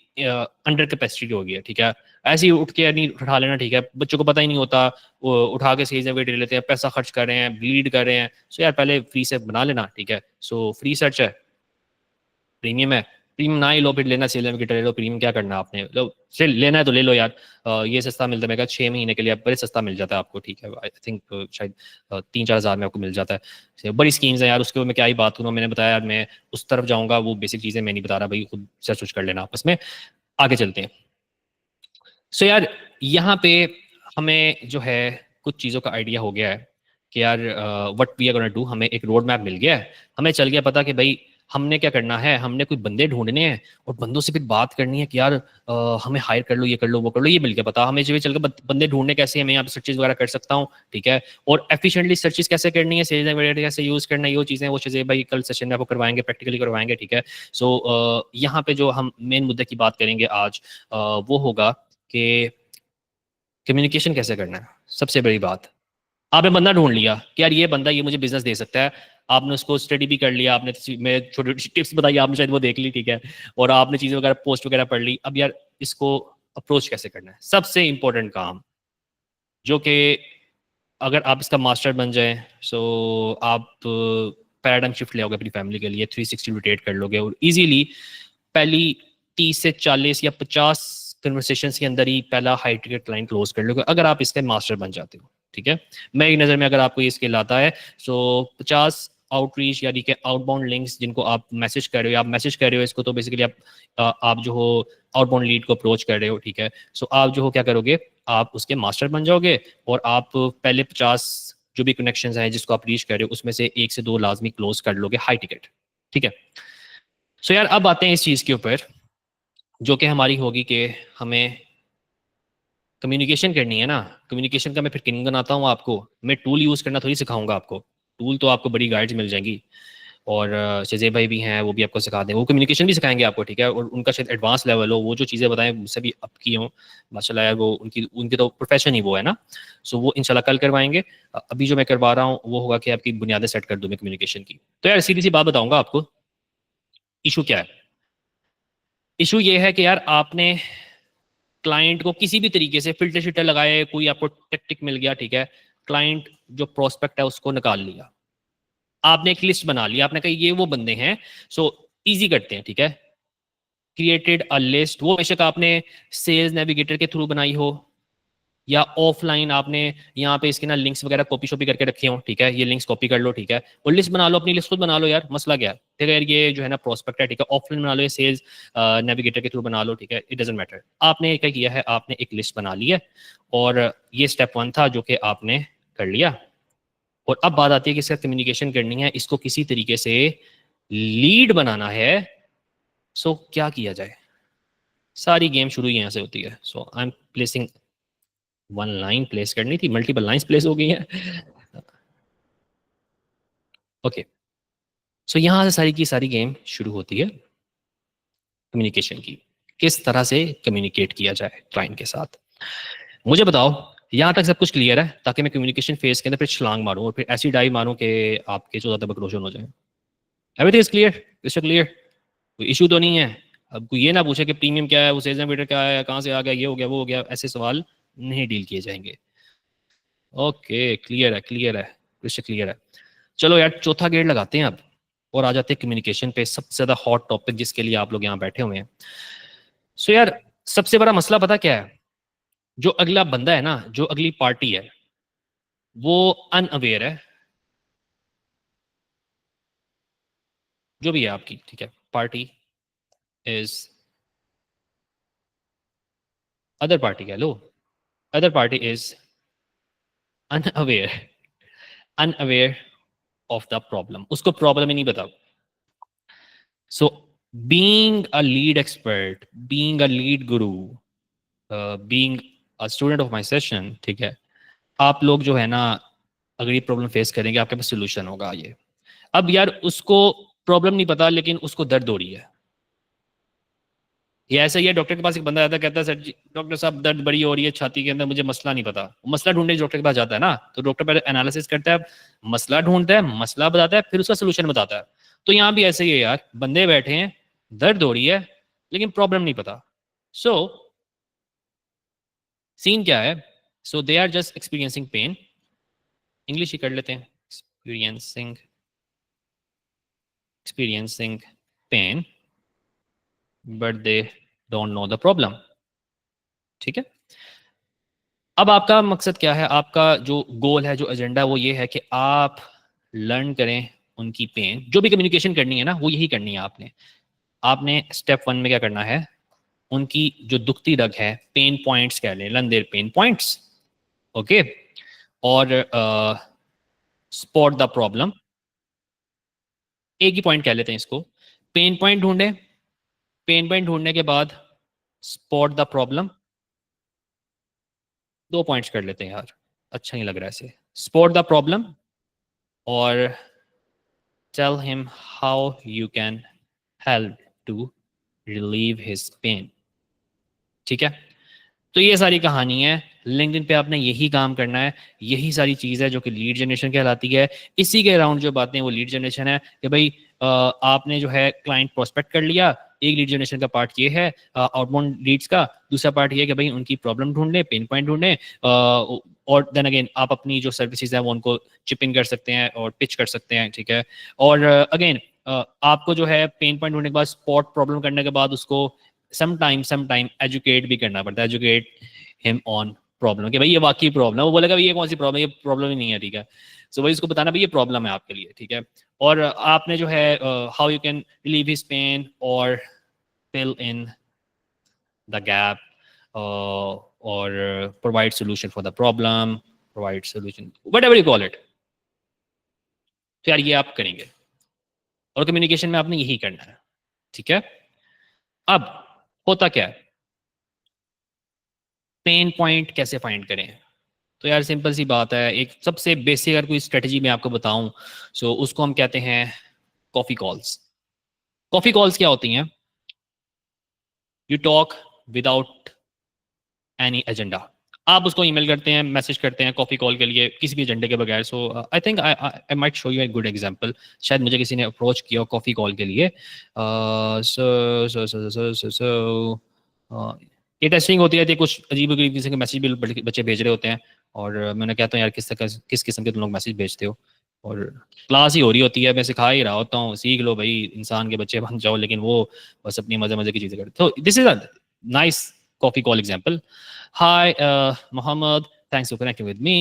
Speaker 1: अंडर कैपेसिटी हो गई है, ठीक है। ऐसे ही उठ के नहीं उठा लेना, ठीक है, बच्चों को पता ही नहीं होता, वो उठा के सही जगह ले लेते हैं, पैसा खर्च कर रहे हैं, ब्लीड कर रहे हैं। सो यार पहले फ्री से बना लेना, ठीक है। सो फ्री सर्च है, प्रीमियम है, प्रीमियम ना ही लो फिर लेना सेल नेविगेटर ले लो। प्रीमियम क्या करना आपने, लो चल लेना है तो ले लो यार। ये सस्ता मिलता है, मेरे 6 महीने के लिए बड़े सस्ता मिल जाता है आपको, ठीक है। आई थिंक शायद 3-4 हज़ार में आपको मिल जाता है। बड़ी स्कीम्स हैं यार, उसके मैं क्या ही बात करूँ। मैंने बताया यार मैं उस तरफ जाऊँगा, वो बेसिक चीज़ें मैं नहीं बता रहा भाई, खुद सर्च कर लेना आपस में। आगे चलते हैं। सो यार यहाँ पे हमें जो है कुछ चीज़ों का आइडिया हो गया है कि यार what we are gonna do, हमें एक रोड मैप मिल गया है। हमें चल गया पता कि भाई हमने क्या करना है, हमने कोई बंदे ढूंढने हैं और बंदों से फिर बात करनी है कि यार हमें हायर कर लो, ये कर लो, वो कर लो। ये मिल गया पता हमें, जो चल के बंदे ढूंढने कैसे हैं, मैं यहाँ पे सर्चेज वगैरह कर सकता हूँ, ठीक है। और एफिशिएंटली सर्चेज कैसे करनी है, सेल्स वगैरह कैसे यूज करना है, वो चीज़ें भाई कल सेशन में आपको करवाएंगे, प्रैक्टिकली करवाएंगे, ठीक है। सो यहाँ पे जो हम मेन मुद्दे की बात करेंगे आज, वो होगा कि कम्युनिकेशन कैसे करना है। सबसे बड़ी बात, आपने बंदा ढूंढ लिया कि यार ये बंदा ये मुझे बिजनेस दे सकता है, आपने उसको स्टडी भी कर लिया, आपने मैं छोटी छोटी टिप्स बताई आपने, शायद वो देख ली, ठीक है, और आपने चीज़ें वगैरह पोस्ट वगैरह पढ़ ली। अब यार इसको अप्रोच कैसे करना है, सबसे इंपॉर्टेंट काम, जो कि अगर आप इसका मास्टर बन जाएं, सो आप पैराडाइम शिफ्ट ले आओगे अपनी फैमिली के लिए, 360 रोटेट कर लोगे और इजीली पहली 30 से 40 या 50 कन्वर्सेशन के अंदर ही पहला हाई टिकट क्लाइंट क्लोज कर लोगे, अगर आप इसके मास्टर बन जाते हो, ठीक है। मैं एक नज़र में अगर आपको ये स्किल आता है, सो 50 आउटरीच यानी कि आउटबाउंड लिंक्स जिनको आप मैसेज कर रहे हो, इसको तो बेसिकली आप जो हो आउटबाउंड लीड को अप्रोच कर रहे हो, ठीक है। सो आप जो हो क्या करोगे, आप उसके मास्टर बन जाओगे और आप पहले 50 जो भी कनेक्शंस हैं जिसको आप रीच कर रहे हो उसमें से 1 से 2 लाजमी क्लोज कर लोगे हाई टिकट, ठीक है। सो यार अब आते हैं इस चीज़ के ऊपर, जो कि हमारी होगी कि हमें कम्युनिकेशन करनी है ना। कम्युनिकेशन का मैं फिर किंग बनाता हूँ आपको, मैं टूल यूज़ करना थोड़ी सिखाऊंगा आपको। टूल तो आपको बड़ी गाइड्स मिल जाएंगी, और शजेब भाई भी हैं, वो भी आपको सिखा दें, वो कम्युनिकेशन भी सिखाएंगे आपको, ठीक है। और उनका शायद एडवांस लेवल हो, वो जो चीज़ें बताएं मुझसे भी अब की हों माशाल्लाह यार, वो उनकी उनके तो प्रोफेशन ही वो है ना। सो वो इंशाल्लाह कल करवाएंगे। अभी जो मैं करवा रहा हूँ वो होगा कि आपकी बुनियादें सेट कर दूँ मैं कम्युनिकेशन की। तो यार सीधी सी बात बताऊँगा आपको, इशू क्या है। इशू ये है कि यार आपने क्लाइंट को किसी भी तरीके से फिल्टर शिल्टर लगाए, कोई आपको टेक्टिक मिल गया, ठीक है, क्लाइंट जो प्रोस्पेक्ट है उसको निकाल लिया, आपने एक लिस्ट बना लिया, आपने कहा ये वो बंदे हैं। सो इजी करते हैं, ठीक है, क्रिएटेड अ लिस्ट, वो बेशक आपने सेल्स नेविगेटर के थ्रू बनाई हो या ऑफलाइन आपने यहाँ पे इसके ना लिंक्स वगैरह कॉपी शॉपी करके रखे हो, ठीक है, ये लिंक्स कॉपी कर लो, ठीक है, और लिस्ट बना लो, अपनी लिस्ट खुद बना लो यार, मसला क्या है, ठीक है यार, ये जो है ना प्रोस्पेक्ट है, ठीक है, ऑफलाइन बना लो या सेल्स नेविगेटर के थ्रू बना लो, ठीक है, इट डजेंट मैटर। आपने क्या किया है, आपने एक लिस्ट बना ली है, और ये स्टेप 1 था जो कि आपने कर लिया। और अब बात आती है कि इसका कम्युनिकेशन करनी है, इसको किसी तरीके से लीड बनाना है। सो क्या किया जाए, सारी गेम शुरू यहाँ से होती है। So I am placing 1 line place करनी थी, मल्टीपल लाइंस प्लेस हो गई हैं। ओके, सो यहाँ से सारी की सारी गेम शुरू होती है कम्युनिकेशन की, किस तरह से कम्युनिकेट किया जाए क्लाइंट के साथ। मुझे बताओ यहाँ तक सब कुछ क्लियर है, ताकि मैं कम्युनिकेशन फेज के अंदर फिर छलांग मारूं और फिर ऐसी डाई मारूं कि आपके जो ज़्यादा बकरोशन हो जाए। Everything is clear, is clear, कोई इशू तो नहीं है। अब कोई ये ना पूछे कि प्रीमियम क्या है, वो सेल्स मीटर क्या है, कहाँ से आ गया, ये हो गया वो हो गया, ऐसे सवाल नहीं डील किए जाएंगे। ओके क्लियर है, क्लियर है, क्रिस्टल क्लियर है। चलो यार चौथा गेट लगाते हैं अब, और आ जाते हैं कम्युनिकेशन पे, सबसे ज्यादा हॉट टॉपिक जिसके लिए आप लोग यहाँ बैठे हुए हैं। सो यार सबसे बड़ा मसला पता क्या है, जो अगला बंदा है ना, जो अगली पार्टी है, वो अनअवेयर है, जो भी है आपकी, ठीक है, पार्टी इज, अदर पार्टी कह लो, other party is unaware, unaware of the problem, उसको प्रॉब्लम ही नहीं पता। So being a lead expert, being a lead guru, being student of my session, ठीक है, आप लोग जो है ना, अगर ये प्रॉब्लम फेस करेंगे आपके पास सोल्यूशन होगा ये। अब यार उसको प्रॉब्लम नहीं पता लेकिन उसको दर्द हो रही है। ये ऐसा ही है, डॉक्टर के पास एक बंदा आता है, कहता है सर जी डॉक्टर साहब दर्द बड़ी हो रही है छाती के अंदर, मुझे मसला नहीं पता। मसला ढूंढने डॉक्टर के पास जाता है ना, तो डॉक्टर पहले एनालिसिस करता है, मसला ढूंढता है, मसला बताता है, फिर उसका सोल्यूशन बताता है। तो यहाँ भी ऐसे ही है यार, बंदे बैठे हैं, दर्द हो रही है लेकिन प्रॉब्लम नहीं पता। सो सीन क्या है, so they are just experiencing pain, English ही कर लेते हैं, experiencing pain but they don't know the problem. ठीक है, अब आपका मकसद क्या है, आपका जो गोल है, जो एजेंडा है, वो ये है कि आप लर्न करें उनकी पेन। जो भी कम्युनिकेशन करनी है ना, वो यही करनी है आपने। आपने स्टेप 1 में क्या करना है, उनकी जो दुखती रग है, पेन पॉइंट्स कह लें, learn their pain points, okay, और स्पॉट द प्रॉब्लम। एक ही पॉइंट कह लेते हैं इसको, पेन पॉइंट ढूंढे, पेन पॉइंट ढूंढने के बाद स्पॉट द प्रॉब्लम। 2 पॉइंट्स कर लेते हैं यार, अच्छा नहीं लग रहा है ऐसे। स्पॉट द प्रॉब्लम और tell him how you can help to relieve his pain। ठीक है, तो ये सारी कहानी है। लिंक्डइन पे आपने यही काम करना है, यही सारी चीज़ है जो कि लीड जनरेशन कहलाती है। इसी के अराउंड जो बातें हैं वो लीड जनरेशन है कि भाई आपने जो है क्लाइंट प्रोस्पेक्ट कर लिया। एक लीड जनरेशन का पार्ट ये है आउटबाउंड लीड्स का, दूसरा पार्ट ये है कि भाई उनकी प्रॉब्लम ढूंढने, पेन पॉइंट ढूंढने, और देन अगेन आप अपनी जो सर्विसेज है वो उनको चिप इन कर सकते हैं और पिच कर सकते हैं। ठीक है, और अगेन आपको जो है पेन पॉइंट ढूंढने के बाद, स्पॉट प्रॉब्लम करने के बाद उसको समटाइम एजुकेट भी करना पड़ता है, एजुकेट हिम ऑन प्रॉब्लम, कि भाई ये वाकई प्रॉब्लम है। वो बोलेगा भाई ये कौन सी प्रॉब्लम है, ये प्रॉब्लम ही नहीं है। ठीक है, सो भाई उसको बताना भाई ये प्रॉब्लम है आपके लिए। ठीक है, और आपने जो है how you can relieve his pain और फिल इन द गैप और provide solution for the problem, provide solution whatever you call it. तो यार ये आप करेंगे और कम्युनिकेशन में आपने यही करना है। ठीक है, अब होता क्या है, पेन पॉइंट कैसे फाइंड करें। तो यार सिंपल सी बात है, एक सबसे बेसिक अगर कोई स्ट्रेटजी मैं आपको बताऊं, सो उसको हम कहते हैं कॉफी कॉल्स। कॉफी कॉल्स क्या होती हैं, you talk without any agenda. आप उसको ईमेल करते हैं, मैसेज करते हैं कॉफी कॉल के लिए किसी भी एजेंडे के बगैर। So I think I might show you a good example. शायद मुझे किसी ने अप्रोच किया कॉफी कॉल के लिए। सो सो सो सो सो सो ये टेस्टिंग होती रहती है, कुछ अजीब अजीब किस्म के मैसेज भी बच्चे भेज रहे होते हैं, और मैंने कहता हूँ यार किस किस्म के तुम लोग मैसेज भेजते हो, और क्लास ही हो रही होती है, मैं सिखा ही रहा होता हूँ, सीख लो भाई, इंसान के बच्चे बन जाओ, लेकिन वो बस अपनी मजे मजे की चीज़ें करते। तो this is a nice coffee call example. Hi, Mohammed. Thanks for connecting with me.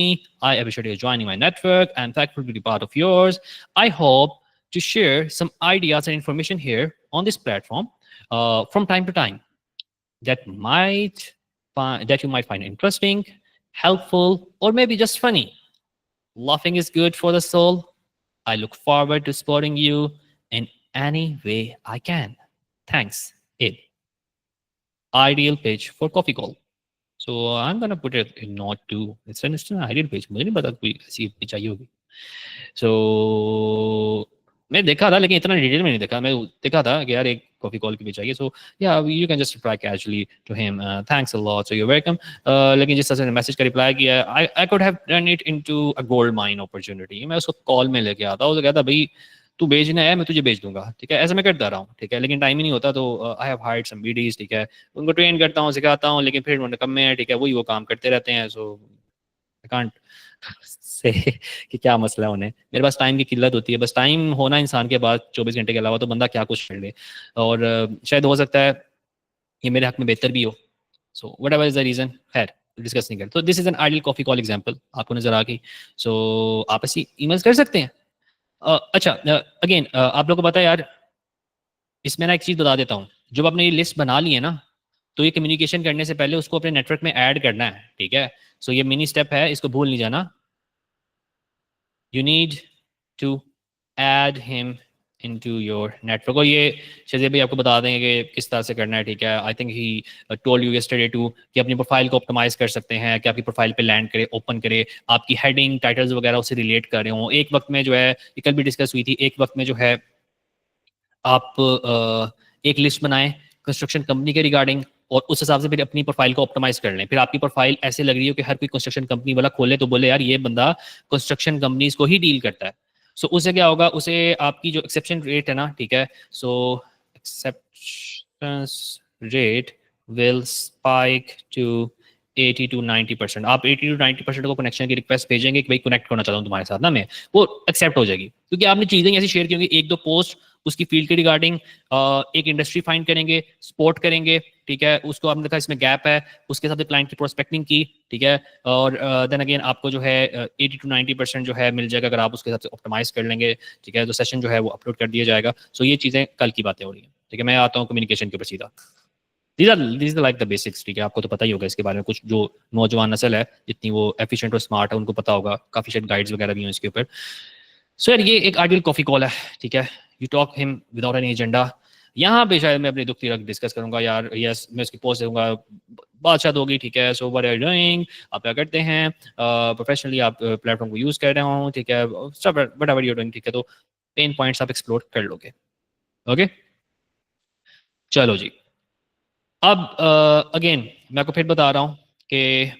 Speaker 1: I appreciate you joining my network and thankful to be part of yours. I hope to share some ideas and information here on this platform from time to time that you might find interesting, helpful, or maybe just funny. Laughing is good for the soul. I look forward to supporting you in any way I can. Thanks. Ed. Ideal page for coffee call. So I'm gonna put it in note 2. It's an ideal page. मुझे नहीं पता कोई ऐसी page चाहिए होगी। So मैं देखा था लेकिन इतना डिटेल में नहीं देखा। मैं देखा था कि यार एक कॉफी कॉल की भी चाहिए। So yeah, you can just reply casually to him. Thanks a lot. So you're welcome. लेकिन जिस तरह से मैसेज का रिप्लाई किया, I could have turned it into a gold mine opportunity. मैं उसको कॉल में लेके आता हूँ, तो कहता भाई तू भेजना है मैं तुझे भेज दूंगा। ठीक है, ऐसा मैं करता रहा हूँ। ठीक है, लेकिन टाइम ही नहीं होता, तो आई हैव हायर्ड सम बीडीज। ठीक है, उनको ट्रेन करता हूँ, सिखाता हूँ, लेकिन फिर उन्होंने कम में है। ठीक है, वही वो काम करते रहते हैं। सो आई कांट से कि क्या मसला है उन्हें। मेरे पास टाइम की किल्लत होती है, बस टाइम होना इंसान के पास 24 घंटे के अलावा तो बंदा क्या कुछ कर ले, और शायद हो सकता है ये मेरे हक में बेहतर भी हो। So whatever is the reason, खैर डिस्कस नहीं कर। तो this is an ideal coffee call example, आपको नजर आ गई। सो आप ऐसी ईमेल्स कर सकते हैं। अच्छा, अगेन आप लोग को पता है यार, इसमें ना एक चीज बता देता हूँ, जब आपने ये लिस्ट बना ली है ना, तो ये कम्युनिकेशन करने से पहले उसको अपने नेटवर्क में ऐड करना है। ठीक है, सो ये मिनी स्टेप है, इसको भूल नहीं जाना। You need to add him into your network. और ये चीज़ें भी आपको बता देंगे कि किस तरह से करना है, ठीक है। I think he told you yesterday too कि अपनी प्रोफाइल को ऑप्टिमाइज कर सकते हैं, कि आपकी प्रोफाइल पे लैंड करे, ओपन करे, आपकी हेडिंग टाइटल्स वगैरह उससे रिलेट कर रहे हो। एक वक्त में जो है, ये कल भी डिस्कस हुई थी, एक वक्त में जो है आप एक लिस्ट बनाएं कंस्ट्रक्शन कंपनी के रिगार्डिंग, और उस हिसाब से फिर अपनी प्रोफाइल को ऑप्टिमाइज कर लें। फिर आपकी प्रोफाइल ऐसे लग रही हो कि हर कोई कंस्ट्रक्शन कंपनी वाला खोले तो बोले यार ये बंदा कंस्ट्रक्शन कंपनीज को ही डील करता है। सो उससे क्या होगा, उसे आपकी जो एक्सेप्शन रेट है ना, ठीक है, so exception rate will spike to 80 to 90%। आप 80 to 90% को कनेक्शन की रिक्वेस्ट भेजेंगे कि भाई कनेक्ट करना चाहता हूँ तुम्हारे साथ ना मैं, वो एक्सेप्ट हो जाएगी, क्योंकि आपने चीज़ें ऐसी शेयर की होंगी, एक दो पोस्ट उसकी फील्ड के रिगार्डिंग, एक इंडस्ट्री फाइंड करेंगे, सपोर्ट करेंगे, ठीक है, उसको आपने देखा इसमें गैप है, उसके साथ क्लाइंट की प्रोस्पेक्टिंग की, ठीक है, और देन अगेन आपको जो है 80 to 90% जो है मिल जाएगा अगर आप उसके साथ ऑप्टिमाइज कर लेंगे, ठीक है। तो सेशन जो है वो अपलोड कर दिया जाएगा। सो ये चीज़ें कल की बातें हो रही हैं, ठीक है। मैं आता हूँ कम्युनिकेशन के ऊपर सीधा। These are like the basics, ठीक है। आपको तो पता ही होगा इसके बारे में, कुछ जो नौजवान नस्ल है जितनी वो एफिशिएंट और स्मार्ट है उनको पता होगा, काफ़ी शायद गाइड्स वगैरह भी हैं इसके ऊपर। सो यार ये एक आइडियल कॉफी कॉल है, ठीक है। You talk him without any agenda. यहाँ पे शायद मैं अपनी दुख रख डिस्कस करूंगा यार, यस मैं उसकी पोस्ट दूंगा, बादशाह होगी, ठीक है। So what are you doing, आप क्या करते हैं प्रोफेशनली, आप प्लेटफॉर्म को यूज कर रहे हो, ठीक है, सब व्हाटएवर यू डूइंग, ठीक है। तो पेन पॉइंट्स आप एक्सप्लोर कर लोगे, ओके। चलो जी, अब अगेन मैं आपको फिर बता रहा हूँ कि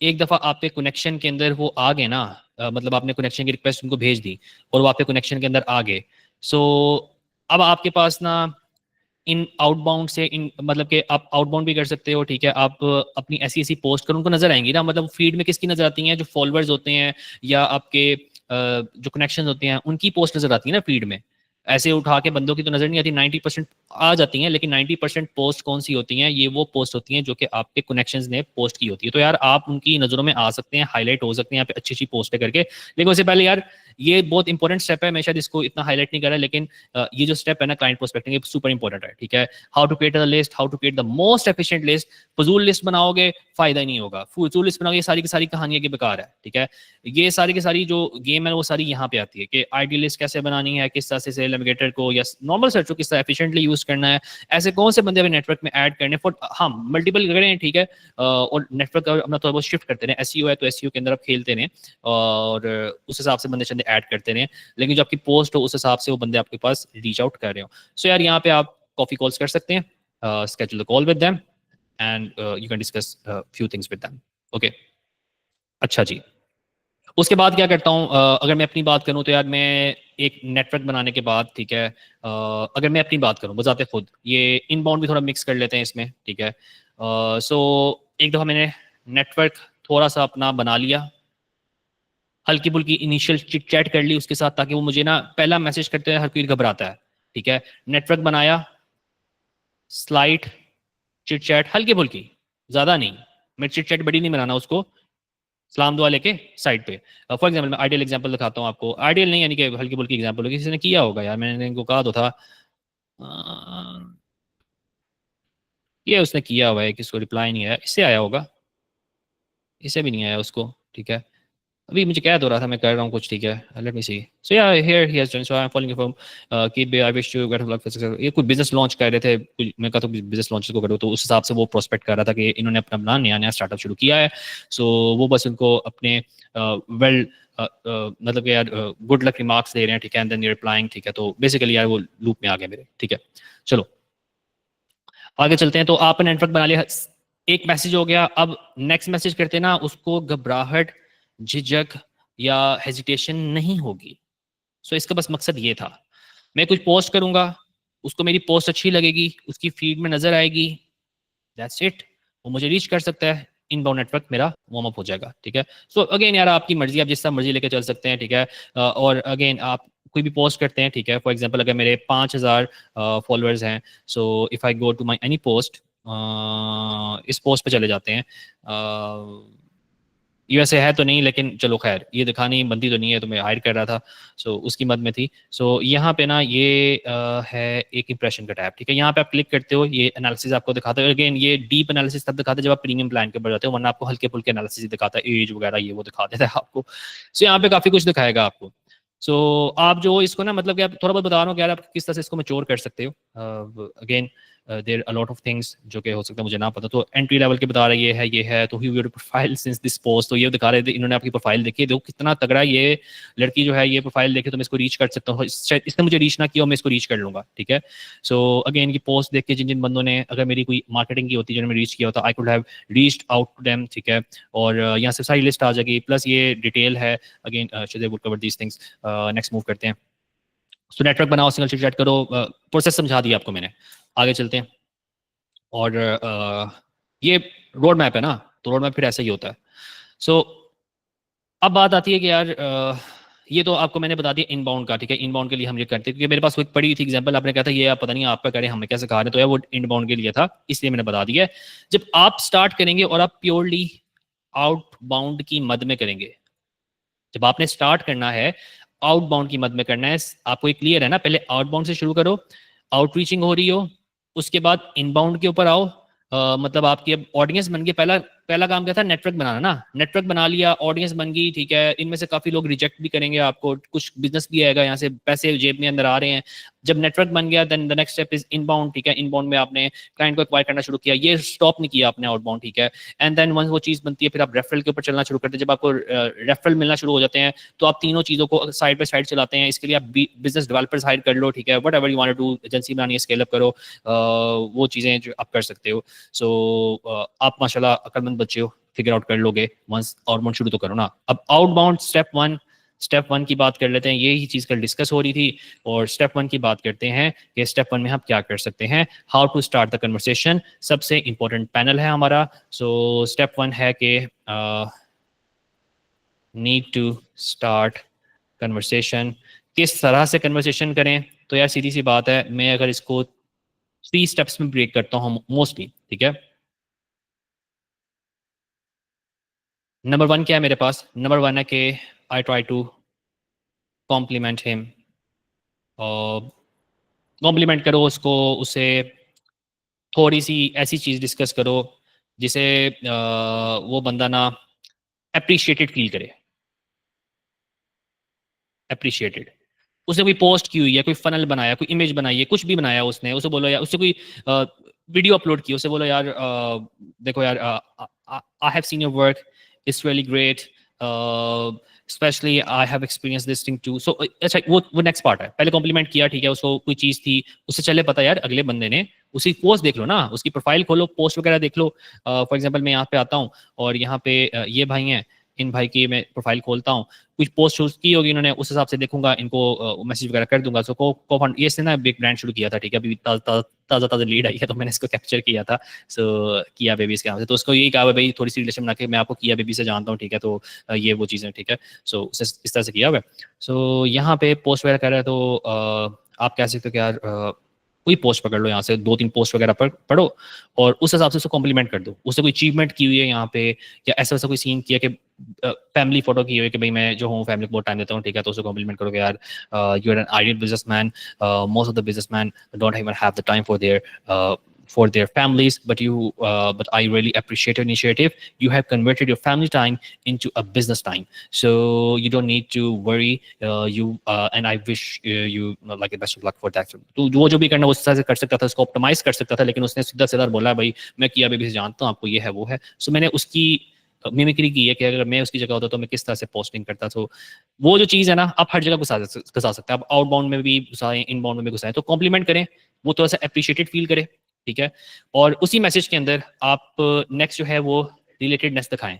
Speaker 1: एक दफ़ा आपके कनेक्शन के अंदर वो आ गए ना, मतलब आपने कनेक्शन की रिक्वेस्ट उनको भेज दी और वो आपके कनेक्शन के अंदर आ गए। सो अब आपके पास ना इन आउटबाउंड से इन मतलब कि आप आउटबाउंड भी कर सकते हो, ठीक है। आप अपनी ऐसी ऐसी पोस्ट करो, उनको नजर आएंगी ना, मतलब फीड में किसकी नजर आती हैं, जो फॉलोअर्स होते हैं या आपके जो कनेक्शन होते हैं उनकी पोस्ट नजर आती है ना फीड में। ऐसे उठा के बंदों की तो नजर नहीं आती, 90% आ जाती हैं, लेकिन 90% पोस्ट कौन सी होती हैं, ये वो पोस्ट होती हैं जो कि आपके कनेक्शंस ने पोस्ट की होती है। तो यार आप उनकी नजरों में आ सकते हैं, हाईलाइट हो सकते हैं यहाँ पे अच्छी अच्छी पोस्टें करके। लेकिन उससे पहले यार ये बहुत इंपॉर्टेंट स्टेप है, मैं शायद इसको इतना हाईलाइट नहीं कर रहा, लेकिन ये जो स्टेप है ना क्लाइंट प्रोस्पेक्टिंग, ये सुपर इंपॉर्टेंट है, ठीक है। How to create the list, how to create the most efficient list. फजूल लिस्ट बनाओगे फायदा ही नहीं होगा, फजूल लिस्ट बनाओगे सारी की सारी कहानियां की बेकार है, ठीक है। ये सारी की सारी जो गेम है वो सारी यहाँ पे आती है कि आइडियल लिस्ट कैसे बनानी है, किस तरह से सेल नेविगेटर को या नॉर्मल सर्च को किस तरह एफिशिएंटली यूज करना है, ऐसे कौन से बंदे अपने नेटवर्क में ऐड करने फॉर, हाँ मल्टीपल करें, ठीक है। और नेटवर्क अपना थोड़ा बहुत शिफ्ट करते रहे, एसईओ है तो एसईओ के अंदर आप खेलते रहें और उस हिसाब से बंदे चंदे ऐड करते रहें, लेकिन जो आपकी पोस्ट हो उस हिसाब से वो बंदे आपके पास रीच आउट कर रहे हो। सो यार यहाँ पे आप कॉफी कॉल्स कर सकते हैं, schedule a call with them and you can discuss a few things with them, okay। अच्छा जी, उसके बाद क्या करता हूँ, अगर मैं अपनी बात करूँ तो यार मैं एक नेटवर्क बनाने के बाद, ठीक है, अगर मैं अपनी बात करूँ बजाते खुद, ये इनबाउंड भी थोड़ा मिक्स कर लेते हैं इसमें, ठीक है। सो एक दफ़ा मैंने नेटवर्क थोड़ा सा अपना बना लिया, हल्की फुल्की इनिशियल चिट चैट कर ली उसके साथ, ताकि वो मुझे ना पहला मैसेज करते हैं हर कोई घबराता है, ठीक है। नेटवर्क बनाया, स्लाइड, चिट चैट हल्की फुल्की, ज़्यादा नहीं, मैं चिट चैट बड़ी नहीं बनाना उसको, सलाम दुआ लेके साइड पे। फॉर एग्जाम्पल मैं आइडियल एग्जाम्पल दिखाता हूँ आपको, आइडियल नहीं यानी कि हल्की फुल्की एग्जाम्पल किसी ने किया होगा यार, मैंने इनको कहा तो था, ये उसने किया हुआ है, किसको रिप्लाई नहीं आया, इससे आया होगा, इससे भी नहीं आया उसको, ठीक है। अभी मुझे कह तो रहा था मैं कर रहा हूँ कुछ, ठीक है। लेट मी सी, सो या here he has done, so I am following from कि I wish to get luck for success. ये कुछ बिजनेस लॉन्च कर रहे थे, मैं कहा तो बिजनेस लॉन्च को करो, तो उस हिसाब से वो प्रोस्पेक्ट कर रहा था कि इन्होंने अपना अपना नया नया स्टार्टअप शुरू किया है। सो वो बस उनको अपने वेल मतलब कि यार गुड लक रिमार्क्स दे रहे हैं, ठीक है, एंड देन यू रिप्लाइंग, ठीक है। तो बेसिकली यार वो लूप में आ गए मेरे, ठीक है। चलो आगे चलते हैं। तो आपने नेटवर्क बना लिया, एक मैसेज हो गया, अब नेक्स्ट मैसेज करते ना उसको घबराहट, झिझक या हेजिटेशन नहीं होगी। सो इसका बस मकसद ये था, मैं कुछ पोस्ट करूंगा, उसको मेरी पोस्ट अच्छी लगेगी, उसकी फीड में नजर आएगी, दैट्स इट, वो मुझे रीच कर सकता है, इनबाउंड नेटवर्क मेरा वार्म अप हो जाएगा, ठीक है। सो अगेन यार आपकी मर्जी, आप जिस तरह मर्जी लेके चल सकते हैं, ठीक है। और अगेन आप कोई भी पोस्ट करते हैं, ठीक है, फॉर एग्जांपल अगर मेरे 5000 फॉलोअर्स हैं, so if I go to my any post, इस पोस्ट पे चले जाते हैं, यूएसए है तो नहीं, लेकिन चलो खैर ये दिखानी बनती तो नहीं है, तो मैं हाइड कर रहा था, सो उसकी मद में थी। सो यहाँ पे ना ये है एक इंप्रेशन का टैब, ठीक है। यहाँ पे आप क्लिक करते हो, ये एनालिसिस आपको दिखाता है। अगेन ये डीप एनालिसिस तब दिखाता है जब आप प्रीमियम प्लान के ऊपर जाते हो, वरना आपको हल्के फुल्के एनालिसिस दिखाता है, एज वगैरह ये वो दिखा देता है आपको। सो यहाँ पे काफी कुछ दिखाएगा आपको। सो आप जो इसको ना मतलब कि आप थोड़ा बहुत बता रहा हूँ कि यार आप किस तरह से इसको मैच्योर कर सकते हो। Again there a lot of things जो कि हो सकता है मुझे ना पता, तो एंट्री लेवल के बता रहे ये है तो your profile since this post, तो ये दिखा रहे थे इन्होंने आपकी प्रोफाइल देखी, देखो कितना तगड़ा ये लड़की जो है, ये प्रोफाइल देखे तो मैं इसको रीच कर सकता हूँ, इसने मुझे रीच ना किया मैं इसको रीच कर लूंगा, ठीक है। सो अगेन इनकी पोस्ट देख के जिन जिन बंदों ने अगर मेरी कोई मार्केटिंग की होती जिन्होंने रीच किया होता, I could have reached out to them, ठीक है। और यहाँ से सारी लिस्ट आ जाएगी, प्लस ये डिटेल है। Again should would cover these things. Next move करते हैं। सो नेटवर्क बनाओ, सिंगल चिट चैट करो, प्रोसेस समझा दिया आपको मैंने, आगे चलते हैं। और ये रोड मैप है ना, तो रोड मैप फिर ऐसा ही होता है। सो अब बात आती है कि यार ये तो आपको मैंने बता दिया इनबाउंड का, ठीक है। इनबाउंड के लिए हम ये करते हैं क्योंकि मेरे पास एक पड़ी थी एग्जांपल, आपने कहा था ये आप पता नहीं आपका करें हमें कैसे खा रहे हैं, तो यार वो इनबाउंड के लिए था, इसलिए मैंने बता दिया। जब आप स्टार्ट करेंगे और आप प्योरली आउटबाउंड की मद में करेंगे, जब आपने स्टार्ट करना है आउटबाउंड की मद में करना है, आपको ये क्लियर है ना, पहले आउटबाउंड से शुरू करो, आउटरीचिंग हो रही हो, उसके बाद इनबाउंड के ऊपर आओ। मतलब आपकी अब ऑडियंस बन गई, पहला पहला काम क्या था, नेटवर्क बनाना ना, नेटवर्क बना लिया, ऑडियंस बन गई, ठीक है। इनमें से काफी लोग रिजेक्ट भी करेंगे आपको, कुछ बिजनेस भी आएगा, यहाँ से पैसे जेब में अंदर आ रहे हैं। जब नेटवर्क बन गया then the next step is inbound, ठीक है। इनबाउंड में आपने क्लाइंट को एक्वायर करना शुरू किया, ये स्टॉप नहीं किया आपने आउटबाउंड, ठीक है। एंड देन वंस वो चीज बनती है फिर आप रेफरल के ऊपर चलना शुरू करते हैं। जब आपको रेफरल मिलना शुरू हो जाते हैं तो आप तीनों चीजों को साइड बाय साइड चलाते हैं। इसके लिए आप बिजनेस डेवलपर्स हायर कर लो, ठीक है। Whatever you want to do, agency बनानी है, स्केल अप करो, वो चीजें जो आप कर सकते हो। सो आप माशाल्लाह अक्लमंद बच्चे हो, फिगर आउट कर लोगे। वंस आउटबाउंड शुरू तो करो ना। अब आउटबाउंड स्टेप वन की बात कर लेते हैं, यही चीज कल डिस्कस हो रही थी। और स्टेप वन की बात करते हैं कि स्टेप वन में हम क्या कर सकते हैं, how to start the conversation. सबसे इंपॉर्टेंट पैनल है हमारा। सो स्टेप वन है कि नीड टू स्टार्ट कन्वर्सेशन। किस तरह से कन्वर्सेशन करें, तो यार सीधी सी बात है, मैं अगर इसको 3 स्टेप्स में ब्रेक करता हूँ मोस्टली, ठीक है। नंबर वन क्या है मेरे पास, नंबर वन है कि I try to compliment him. और कॉम्प्लीमेंट करो उसको, उसे थोड़ी सी ऐसी चीज़ डिस्कस करो जिसे वो बंदा ना अप्रिशिएटेड फील करे। अप्रिशिएटेड, उसने कोई पोस्ट की हुई है, कोई फनल बनाया, कोई इमेज बनाई है, कुछ भी बनाया उसने, उसे बोलो यार, उससे कोई वीडियो अपलोड की, उसे बोलो यार देखो यार, I have seen your work, it's really great, specially I have experience this thing too. So अच्छा, वो नेक्स्ट पार्ट है। पहले कॉम्प्लीमेंट किया, ठीक है, उसको कोई चीज़ थी, उससे चले पता यार अगले बंदे ने उसी पोस्ट देख लो ना, उसकी प्रोफाइल खोलो, पोस्ट वगैरह देख लो। फॉर एग्जाम्पल मैं यहाँ पे आता हूँ और यहाँ पे ये भाई हैं, इन भाई की मैं प्रोफाइल खोलता हूँ, कुछ पोस्ट शूज की होगी इन्होंने, उस हिसाब से देखूंगा, इनको मैसेज वगैरह कर दूंगा। सो को फंड ये इसने ना एक ब्रांड शुरू किया था, ठीक है, अभी ताज़ा ताज़ा लीड आई है, तो मैंने इसको कैप्चर किया था। सो किया बेबीज के नाम से, तो उसको यही कहा भाई थोड़ी सी रिलेशन बना के, मैं आपको किया बेबी से जानता हूँ, ठीक है, तो ये वो चीज़ें, ठीक है। सो उसे इस तरह से किया हुआ है। सो यहाँ पे पोस्ट वगैरह कर रहा है, तो आप कह सकते हो कि यार कोई पोस्ट पकड़ लो, यहाँ से 2-3 पोस्ट वगैरह पढ़ो और उस हिसाब से उसको कॉम्प्लीमेंट कर दो। उससे कोई अचीवमेंट की हुई है यहाँ पे, या ऐसा वैसा कोई सीन किया कि फैमिली फोटो की हुई है कि भाई मैं जो हूँ फैमिली को बहुत टाइम देता हूँ, ठीक है, तो उसको कॉम्प्लीमेंट करोगे यार, you are an ideal businessman, most of the businessman don't even have the time for their families, but I really appreciate your initiative. You have converted your family time into a business time, so you don't need to worry. And I wish you like the best of luck for that. तो वो जो भी करना उस तरह से कर सकता था, उसको ऑप्टिमाइज कर सकता था, लेकिन उसने सीधा सीधा बोला भाई मैं किया बेबी से जानता हूँ, आपको ये है वो है। सो मैंने उसकी मिमिक्री की है कि अगर मैं उसकी जगह होता तो मैं किस तरह से पोस्टिंग करता। तो वो जो चीज़ है ना, आप हर जगह घुसा सकते हैं, आप आउटबाउंड में भी घुसाएं, इनबाउंड में भी घुसाएं, तो कॉम्प्लीमेंट करें, वो थोड़ा सा अप्रिशिएटेड फील करे, ठीक है। और उसी मैसेज के अंदर आप नेक्स्ट जो है वो रिलेटेडनेस दिखाएं।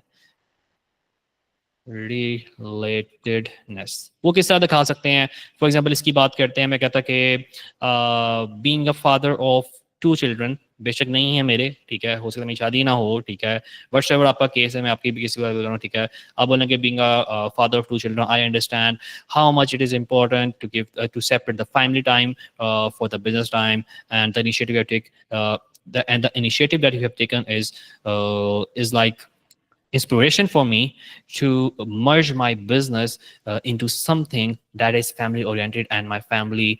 Speaker 1: रिलेटेडनेस वो किस तरह दिखा सकते हैं, फॉर एग्जांपल इसकी बात करते हैं, मैं कहता कि being a father of 2 children, बेशक नहीं है मेरे, ठीक है, हो सकता है मेरी शादी ना हो, ठीक है, वट एवर आपका केस है, मैं आपकी भी किसी बात बोल रहा हूँ, ठीक है। आप बोलेंगे being a father of 2 children, I understand how much it is important to give to separate the family time for the business time, and the initiative you have the initiative that you have taken is like inspiration for me to merge my business into something that is family oriented, and my family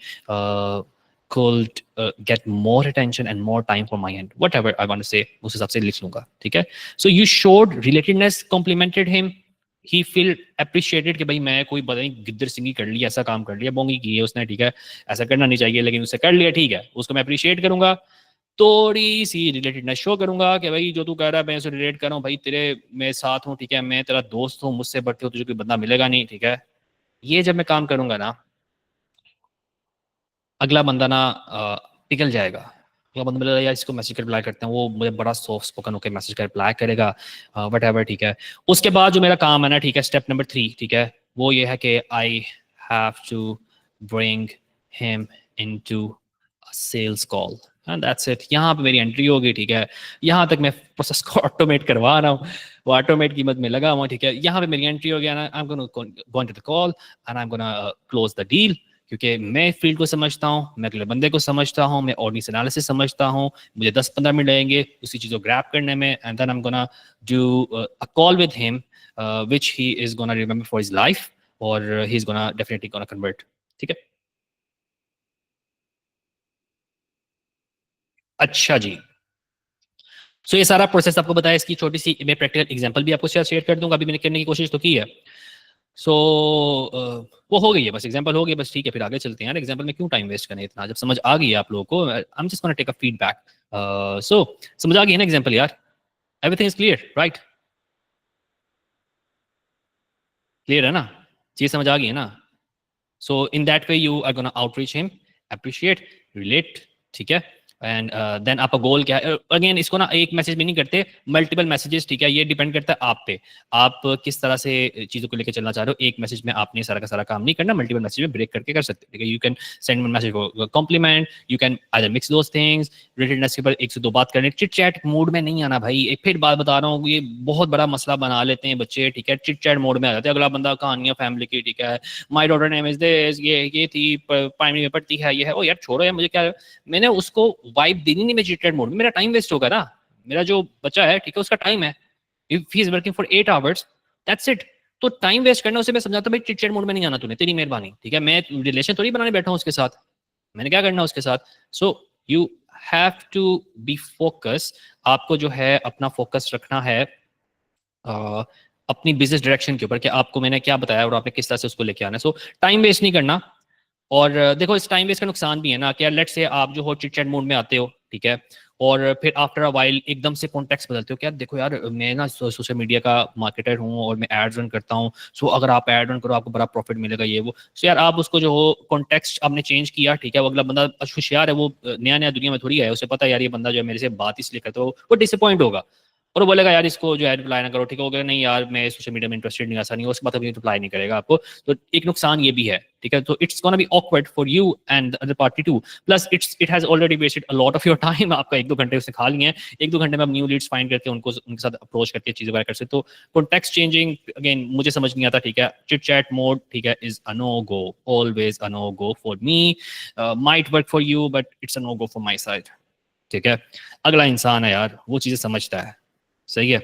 Speaker 1: could get more attention and more time from my end, whatever I want to say, उस हिसाब से लिख लूंगा, ठीक है। So you showed relatedness, complimented him, he feel appreciated कि भाई मैं कोई पता नहीं गिद्दर सिंगी कर लिया, ऐसा काम कर लिया, बोंगी की है उसने, ठीक है, ऐसा करना नहीं चाहिए लेकिन उससे कर लिया, ठीक है, उसको मैं अप्रिशिएट करूंगा, थोड़ी सी रिलेटेडनेस शो करूंगा कि भाई जो तू कह रहा है मैं उसे रिलेट कर रहा हूँ, भाई तेरे मैं साथ हूँ, ठीक है, मैं तेरा दोस्त हूँ, मुझसे बढ़ के तुझे कोई बंदा मिलेगा नहीं, ठीक है। ये जब मैं काम करूंगा ना, अगला बंदा ना पिघल जाएगा। अगला बंदा बोलेगा यार इसको मैसेज कर रिप्लाई करते हैं, वो मुझे बड़ा सॉफ्ट स्पोकन होकर मैसेज कर रिप्लाई करेगा, वट एवर, ठीक है। उसके बाद जो मेरा काम है ना, ठीक है, स्टेप नंबर 3, ठीक है, वो ये है कि I have to bring him into sales call, and that's it. यहाँ पे मेरी एंट्री होगी, ठीक है। यहाँ तक मैं प्रोसेस को ऑटोमेट करवा रहा हूँ, वो ऑटोमेट की मत में लगा हुआ, ठीक है। यहाँ पे मेरी एंट्री हो गया ना, आई am gonna go into the call and I am gonna close the deal, क्योंकि मैं फील्ड को समझता हूँ, मैं अगले बंदे को समझता हूँ, मैं ऑडियंस एनालिसिस समझता हूँ, मुझे 10-15 मिनट लगेंगे उसी चीज़ को ग्रैब करने में, and then I am gonna do a call with him which he is gonna remember for his life, और he is gonna definitely gonna convert, ठीक है। अच्छा जी, सो ये सारा प्रोसेस आपको बताया, इसकी छोटी सी मैं प्रैक्टिकल एग्जांपल भी आपको शेयर कर दूंगा, अभी मैंने करने की कोशिश तो की है। सो वो हो गई है, बस एग्जांपल हो गई बस, ठीक है, फिर आगे चलते हैं यार। एग्जांपल में क्यों टाइम वेस्ट करना है इतना, जब समझ आ गई है आप लोगों को, I am just gonna take a feedback. So समझ आ गई है ना एग्जांपल यार, everything is clear right, clear है ना, चीज समझ आ गई है ना। So in that way you are gonna outreach him, appreciate, relate, ठीक है। एंड देन आपका गोल क्या है, अगेन इसको ना एक मैसेज में नहीं करते, मल्टीपल मैसेजेस, ठीक है, ये डिपेंड करता है आप पे, आप किस तरह से चीज़ों को लेकर चलना चाह रहे हो। एक मैसेज में आपने सारा का सारा काम नहीं करना, मल्टीपल मैसेज में ब्रेक करके कर सकते हैं, ठीक है। You can send one message for compliment, you can either mix those things, relatedness के ऊपर एक से दो बात करने, चिट चैट मोड में नहीं आना भाई, एक फिर बात बता रहा हूँ, ये बहुत बड़ा मसला बना लेते हैं बच्चे, ठीक है, चिट चैट मोड में आ जाते हैं, अगला बंदा कहानियां फैमिली की, ठीक है, my daughter name is this, ये थी प्राइमरी में पढ़ती है, ये है, ओ यार छोड़ो यार, मुझे क्या, मैंने उसको वाइब देनी नहीं, मैं चिट मोड में, मेरा टाइम वेस्ट होगा ना, मेरा जो बच्चा है, ठीक है, उसका टाइम है, if he is working for 8 hours, that's it. तो टाइम वेस्ट करना, उसे मैं समझाता हूँ भाई चिट चैट मोड में नहीं आना तूने, तेरी मेहरबानी, ठीक है, मैं रिलेशन थोड़ी बनाने बैठा हूँ उसके साथ, मैंने क्या करना उसके साथ। So you have to be focus, आपको जो है अपना फोकस रखना है अपनी बिजनेस डायरेक्शन के ऊपर, कि आपको मैंने क्या बताया और आपने किस तरह से उसको लेके आना है। सो टाइम वेस्ट नहीं करना, और देखो इस टाइम वेस्ट का नुकसान भी है ना, कि लेट से आप जो हो चिट चैट मोड में आते हो, ठीक है, और फिर आफ्टर अ वाइल एकदम से कॉन्टेक्स्ट बदलते हो, क्या देखो यार मैं ना सोशल मीडिया का मार्केटर हूँ और मैं एड्स रन करता हूँ, सो अगर आप एड रन करो आपको बड़ा प्रॉफिट मिलेगा, ये वो, सो यार आप उसको जो हो कॉन्टेक्स्ट आपने चेंज किया, ठीक है, वो अगला बंदा होशियार है, वो नया नया दुनिया में थोड़ी है, उसे पता है यार ये बंदा जो है मेरे से बात इसलिए करता है, वो डिसअपॉइंट होगा, और वो बोलेगा यार इसको जो है रिप्लाई ना करो, ठीक है, वो कहेगा नहीं यार मैं सोशल मीडिया में इंटरेस्टेड नहीं, ऐसा नहीं, उसके बाद अभी रिप्लाई नहीं करेगा आपको। तो एक नुकसान ये भी है, ठीक है, तो it's gonna be awkward for you and the other party too, plus it has already wasted a lot of your time, आपका 1-2 घंटे उसने खा लिए हैं, 1-2 घंटे में आप न्यू लीड्स फाइंड करके उनको उनके साथ अप्रोच करके चीजें वगैरह कर सकते। तो कॉन्टेक्स्ट चेंजिंग अगेन मुझे समझ नहीं आता, ठीक है, चिट चैट मोड, ठीक है, is a no go, always a no go for me, might work for you but it's a no go for my side, ठीक है। अगला इंसान है यार, वो चीजें समझता है, सही है,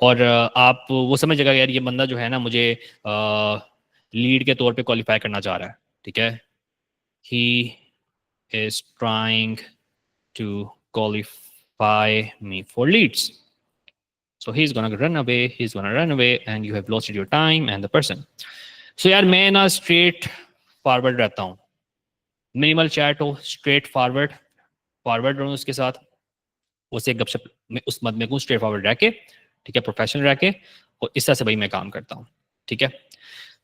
Speaker 1: और आप वो समझ जाएगा यार ये बंदा जो है ना मुझे लीड के तौर पे क्वालिफाई करना चाह रहा है, ठीक है, he is trying to qualify me for leads, so he's gonna run away and you have lost your time and the person। so यार मैं ना स्ट्रेट फॉरवर्ड रहता हूँ, मिनिमल चैट हो, स्ट्रेट फॉरवर्ड, फॉरवर्ड रहूँ उसके साथ, उसे गपशप में उस मद में स्ट्रेट फॉरवर्ड रह के, ठीक है, प्रोफेशनल रह के, और इस तरह से भाई मैं काम करता हूँ, ठीक है।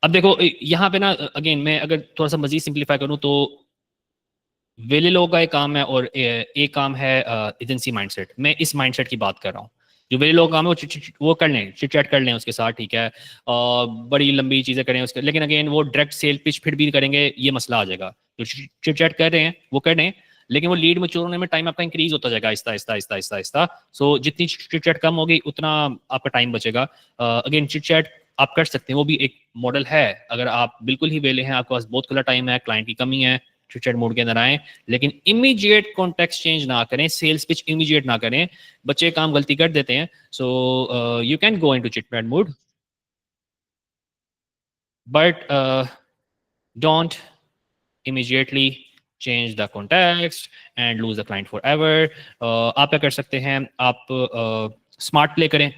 Speaker 1: अब देखो यहाँ पे ना अगेन मैं अगर थोड़ा सा मजीद सिंप्लीफाई करूँ तो वेले लोगों का एक काम है और एक काम है एजेंसी माइंडसेट, मैं इस माइंडसेट की बात कर रहा हूँ। जो वेले लोग काम है वो कर लें, चिट चैट कर लें उसके साथ, ठीक है, बड़ी लंबी चीज़ें करें उसके, लेकिन अगेन वो डायरेक्ट सेल पिच फिर भी करेंगे, ये मसला आ जाएगा। जो चिट चैट कर रहे हैं वो कर रहे हैं, लेकिन वो लीड मैच्योर होने में टाइम आपका इंक्रीज होता जाएगा आहिस्ता आहिस्ता आहिस्ता आहिस्ता आहिस्ता। सो जितनी चिट चैट कम होगी उतना आपका टाइम बचेगा। अगेन चिट चैट आप कर सकते हैं, वो भी एक मॉडल है, अगर आप बिल्कुल ही वेले हैं, आपके पास बहुत खुला टाइम है, क्लाइंट की कमी है, चिट चैट मोड के अंदर आए, लेकिन इमीडिएट कॉन्टेक्स्ट चेंज ना करें, सेल्स पिच इमीडिएट ना करें, बच्चे काम गलती कर देते हैं। So you can go into chit chat mode but don't immediately change the context and lose the client forever। आप क्या कर सकते हैं, आप स्मार्ट प्ले करें,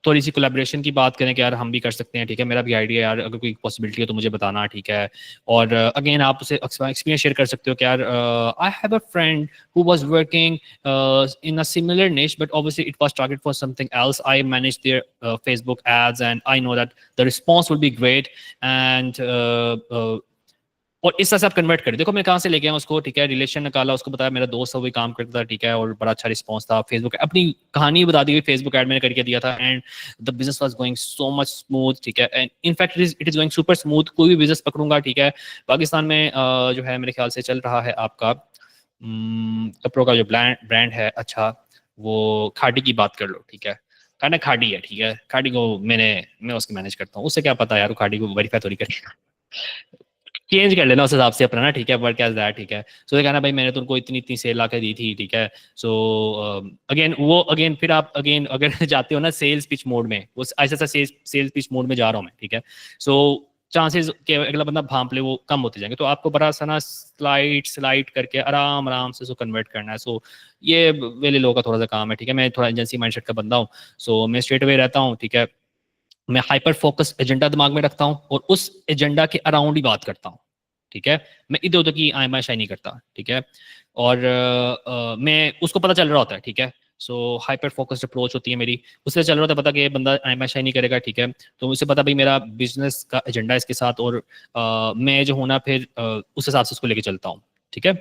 Speaker 1: थोड़ी सी कोलैबोरेशन की बात करें कि यार हम भी कर सकते हैं, ठीक है, मेरा भी आइडिया यार, अगर कोई पॉसिबिलिटी है तो मुझे बताना, ठीक है। और अगेन आप उसे एक्सपीरियंस शेयर कर सकते हो कि यार I have a friend who was working in a similar niche, but obviously it was targeted for something else. I managed their Facebook ads, and I know that the response will be great. And और इस तरह से आप convert करें। देखो मैं कहाँ से लेके आया उसको, ठीक है, रिलेशन निकाला, उसको बताया मेरा दोस्त है वही काम करता था, ठीक है, और बड़ा अच्छा रिस्पॉन्स था। फेसबुक अपनी कहानी बता दी, फेसबुक ऐड मैंने करके दिया था, and the business was going so much smooth, ठीक है, and in fact it is going super smooth. कोई भी बिजनेस पकड़ूंगा, ठीक है, पाकिस्तान में जो है मेरे ख्याल से चल रहा है आपका कपड़ों का जो ब्रांड है, अच्छा, वो खाड़ी की बात कर लो, ठीक है, खाना खाड़ी है, ठीक है, खाड़ी को मैं उसको मैनेज करता हूँ। उससे क्या पता यार, वो खाड़ी को वेरीफाई थोड़ी करेगा, चेंज कर लेना उस हिसाब से अपना ना, ठीक है, वर्क एज दैट, ठीक है। सो कहना भाई मैंने तुमको इतनी इतनी सेल ला के दी थी, ठीक है। सो अगेन फिर आप अगेन अगर जाते हो ना सेल्स पिच मोड में, उस ऐसा ऐसा सेल्स पिच मोड में जा रहा हूँ मैं, ठीक है। सो चांसेस कि अगला बंदा भांप ले वो कम होते जाएंगे, तो आपको बड़ा सा ना स्लाइड स्लाइड करके आराम आराम से उसको कन्वर्ट करना है। सो ये वेले लोगों का थोड़ा सा काम है, ठीक है। मैं थोड़ा एजेंसी माइंडसेट का बंदा हूँ, सो मैं स्ट्रेट अवे रहता हूँ, ठीक है। मैं हाइपर फोकस एजेंडा दिमाग में रखता हूँ और उस एजेंडा के अराउंड ही बात करता हूँ, ठीक है। मैं इधर उधर की आयमाशाई नहीं करता, ठीक है। और मैं उसको पता चल रहा होता है, ठीक है। सो हाइपर फोकस्ड अप्रोच होती है मेरी, उससे चल रहा होता है पता कि ये बंदा आयमाशाई नहीं करेगा, ठीक है। तो मुझे पता भाई मेरा बिजनेस का एजेंडा इसके साथ, और मैं जो हूँ ना फिर उस हिसाब से उसको लेके चलता हूँ, ठीक है।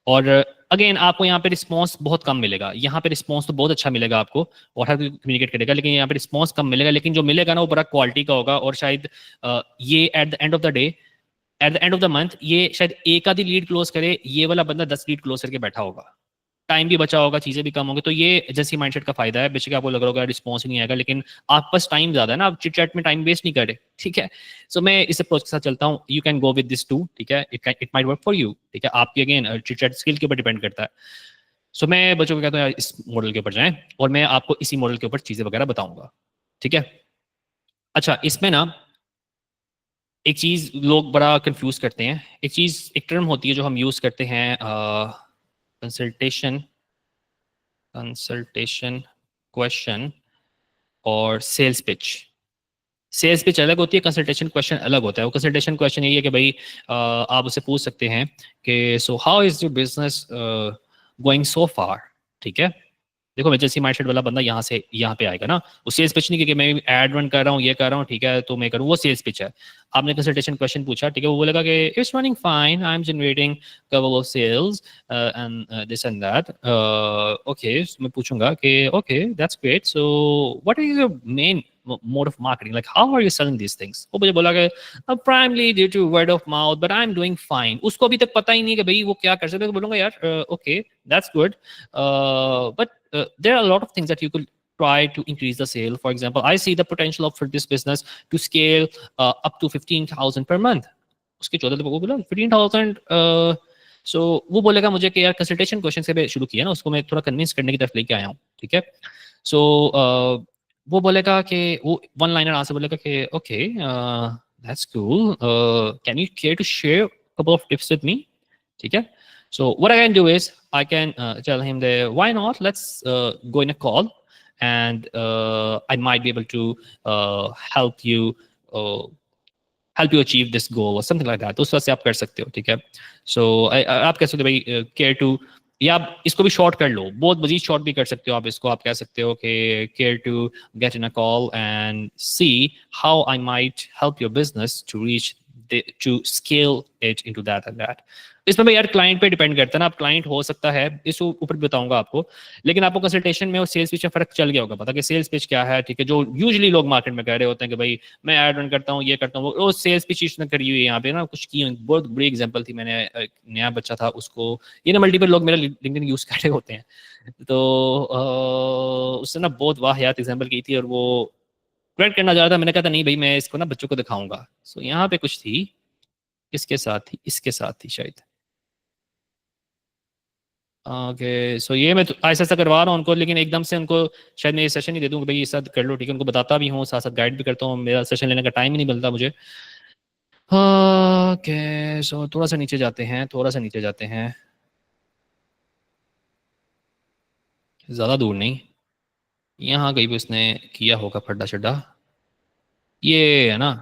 Speaker 1: और अगेन आपको यहाँ पे रिस्पॉन्स बहुत कम मिलेगा, यहाँ पे रिस्पॉन्स तो बहुत अच्छा मिलेगा आपको, और हर कोई कम्युनिकेट करेगा, लेकिन यहाँ पे रिस्पॉन्स कम मिलेगा, लेकिन जो मिलेगा ना वो बड़ा क्वालिटी का होगा। और शायद ये at the end of the day, at the end of the month, ये शायद एक आधी लीड क्लोज करे, ये वाला बंदा 10 लीड क्लोज करके बैठा होगा, टाइम भी बचा होगा, चीजें भी कम होंगी। तो ये एजेंसी माइंडसेट का फायदा है। बेशक आपको लग रहा होगा रिस्पॉन्स नहीं आएगा, लेकिन आप पास टाइम ज्यादा है ना, आप चिट चैट में टाइम वेस्ट नहीं करे, ठीक है। सो मैं इस अप्रोच के साथ चलता हूँ। You can go with this too, ठीक है, it might work for you, ठीक है। आपकी अगेन चिट चैट स्किल के ऊपर डिपेंड करता है। सो मैं बच्चों को कहता हूँ यार इस मॉडल के ऊपर जाएं, और मैं आपको इसी मॉडल के ऊपर चीजें वगैरह बताऊंगा, ठीक है। अच्छा, इसमें ना एक चीज लोग बड़ा कंफ्यूज करते हैं, एक चीज, एक टर्म होती है जो हम यूज करते हैं, कंसल्टेशन कंसल्टेशन क्वेश्चन और सेल्स पिच। सेल्स पिच अलग होती है, कंसल्टेशन क्वेश्चन अलग होता है। वो कंसल्टेशन क्वेश्चन यही है कि भाई आप उससे पूछ सकते हैं कि so how is your business going so far, ठीक है। देखो एजेंसी माइंडसेट वाला बंदा यहाँ से यहाँ पे आएगा ना, वो सेल्स पिच नहीं कि मैं एड रन कर रहा हूँ, ये कर रहा हूँ, ठीक है, तो मैं करूँ, वो सेल्स पिच है। आपने कंसल्टेशन क्वेश्चन पूछा, ठीक है, वो बोलेगा कि it's running fine, I am generating cover of sales and this and that. Okay, मैं पूछूंगा कि okay that's great, so what is your main mode of marketing, like how are you selling these things? वो मुझे बोला कि primarily due to word of mouth, but I'm doing fine। उसको अभी तक पता ही नहीं कि भाई वो क्या कर सकते हैं। तो बोलूंगा यार okay that's good, but there are a lot of things that you could try to increase the sale. For example, I see the potential of for this business to scale up to 15,000 per month। उसके 14 वो बोला 15,000। सो वो बोलेगा मुझे कि यार consultation question से शुरू किया ना, उसको मैं थोड़ा कन्विंस करने की तरफ लेके आया हूँ, ठीक है। सो वो बोलेगा कि वो वन लाइनर आंसर बोलेगा कि okay that's cool, can you care to share couple of tips with me, ठीक है। So what I can do is I can tell him that why not, let's go in a call, and I might be able to uh, help you achieve this goal or something like that। तो उस तरह से आप कर सकते हो, ठीक है। सो आप कह सकते हो भाई केयर टू, या आप इसको भी शॉर्ट कर लो, बहुत मजीद शॉर्ट भी कर सकते हो आप इसको। आप कह सकते हो कि care to get in a call and see how I might help your business to reach to scale it into that and that. इसमें भाई यार क्लाइंट पे डिपेंड करता है ना, आप क्लाइंट हो सकता है, इस ऊपर भी बताऊंगा आपको। लेकिन आपको कंसल्टेशन में और सेल्स पिच में फर्क चल गया होगा पता कि सेल्स पिच क्या है, ठीक है, जो यूजुअली लोग मार्केट में कह रहे होते हैं कि भाई मैं एड रन करता हूँ, ये करता हूँ, वो सेल्स पिच इसने करी हुई है यहाँ पे ना, कुछ की बहुत बुरी एग्जांपल थी। मैंने एक नया बच्चा था उसको, ये ना मल्टीपल लोग मेरा लिंक्डइन यूज कर रहे होते हैं, तो उससे ना बहुत वाहियात एग्जांपल की थी, और वो करेक्ट करना चाह रहा था। मैंने कहा था नहीं भाई मैं इसको ना बच्चों को दिखाऊंगा। सो यहाँ पे कुछ थी, किसके साथ थी, इसके साथ थी शायद। ओके, सो ये मैं ऐसा ऐसा करवा रहा हूँ उनको, लेकिन एकदम से उनको शायद मैं ये सेशन ही दे दूँ कि भाई ये साथ कर लो, ठीक है। उनको बताता भी हूँ, साथ साथ गाइड भी करता हूँ, मेरा सेशन लेने का टाइम ही नहीं मिलता मुझे। ओके, सो थोड़ा सा नीचे जाते हैं, थोड़ा सा नीचे जाते हैं, ज़्यादा दूर नहीं। यहाँ कहीं भी उसने किया होगा फड्डा शड्डा, ये है ना,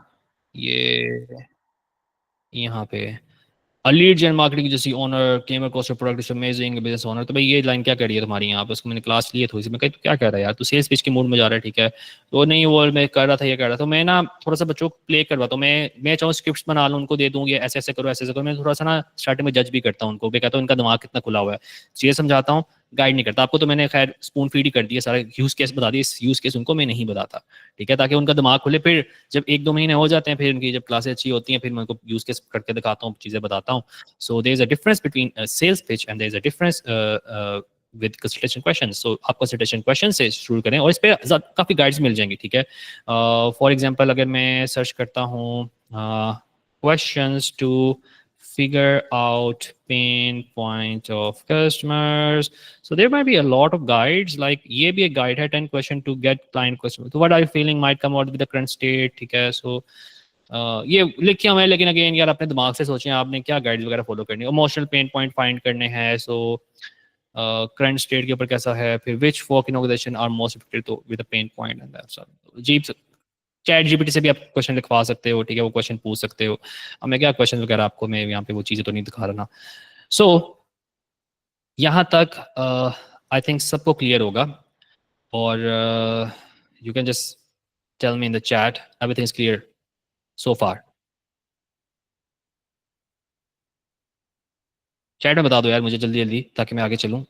Speaker 1: ये यहाँ पे A lead gen marketing जैसी owner came across your product is amazing business owner, तो भाई ये लाइन क्या कर रही है तुम्हारी यहाँ पे? उसको मैंने क्लास ली है थोड़ी सी, मैं कही तो क्या कर रहा है यार, तू सेल्स पिच के मूड में जा रहा है, ठीक है, तो नहीं वो मैं कर रहा था, ये कर रहा था, तो मैं ना थोड़ा सा बच्चों को प्ले करवाता हूँ, मैं चाहूँ स्क्रिप्ट बना लूँ, उनको दे दूँ ये ऐसे ऐसे करो, ऐसे ऐसे करो, मैं थोड़ा सा ना स्टार्टिंग में जज भी करता हूँ उनको, मैं कहता हूँ इनका दिमाग कितना खुला हुआ है, चीज़ें समझाता हूँ, गाइड नहीं करता। आपको तो मैंने खैर स्पून फीड ही कर दिया, सारा यूज केस बता दिए, इस यूज केस उनको मैं नहीं बताता, ठीक है, ताकि उनका दिमाग खुले। फिर जब 1-2 महीने हो जाते हैं, फिर उनकी जब क्लासेस अच्छी होती हैं, फिर मैं उनको यूज केस करके दिखाता हूँ, चीज़ें बताता हूँ। So there's a difference between a sales pitch and there's a difference with consultation questions. So आप consultation questions से शुरू करें और इस पे काफ़ी गाइड्स मिल जाएंगी, ठीक है। फॉर एग्जांपल अगर मैं सर्च करता हूँ questions to figure out pain point of customers, so there might be a lot of guides, like ये भी एक guide है, 10 question to get client customer, so what are you feeling might come out with the current state, ठीक है। so ये लिखे हुए हैं, लेकिन अगेन यार अपने दिमाग से सोचें आपने क्या गाइड वगैरह फॉलो करनी है, इमोशनल पेन पॉइंट फाइंड करने हैं, सो करंट स्टेट के ऊपर कैसा है, फिर which folk innovation are most effective to with pain point and that's all. जी चैट जीपीटी से भी आप क्वेश्चन लिखवा सकते हो, ठीक है, वो क्वेश्चन पूछ सकते हो। अब मैं क्या क्वेश्चन वगैरह आपको मैं यहाँ पे वो चीज़ें तो नहीं दिखा रहा ना। सो यहाँ तक आई थिंक सबको क्लियर होगा, और you can just tell me in the chat everything is clear so far. Chat में बता दो यार मुझे जल्दी जल्दी, ताकि मैं आगे चलूँ।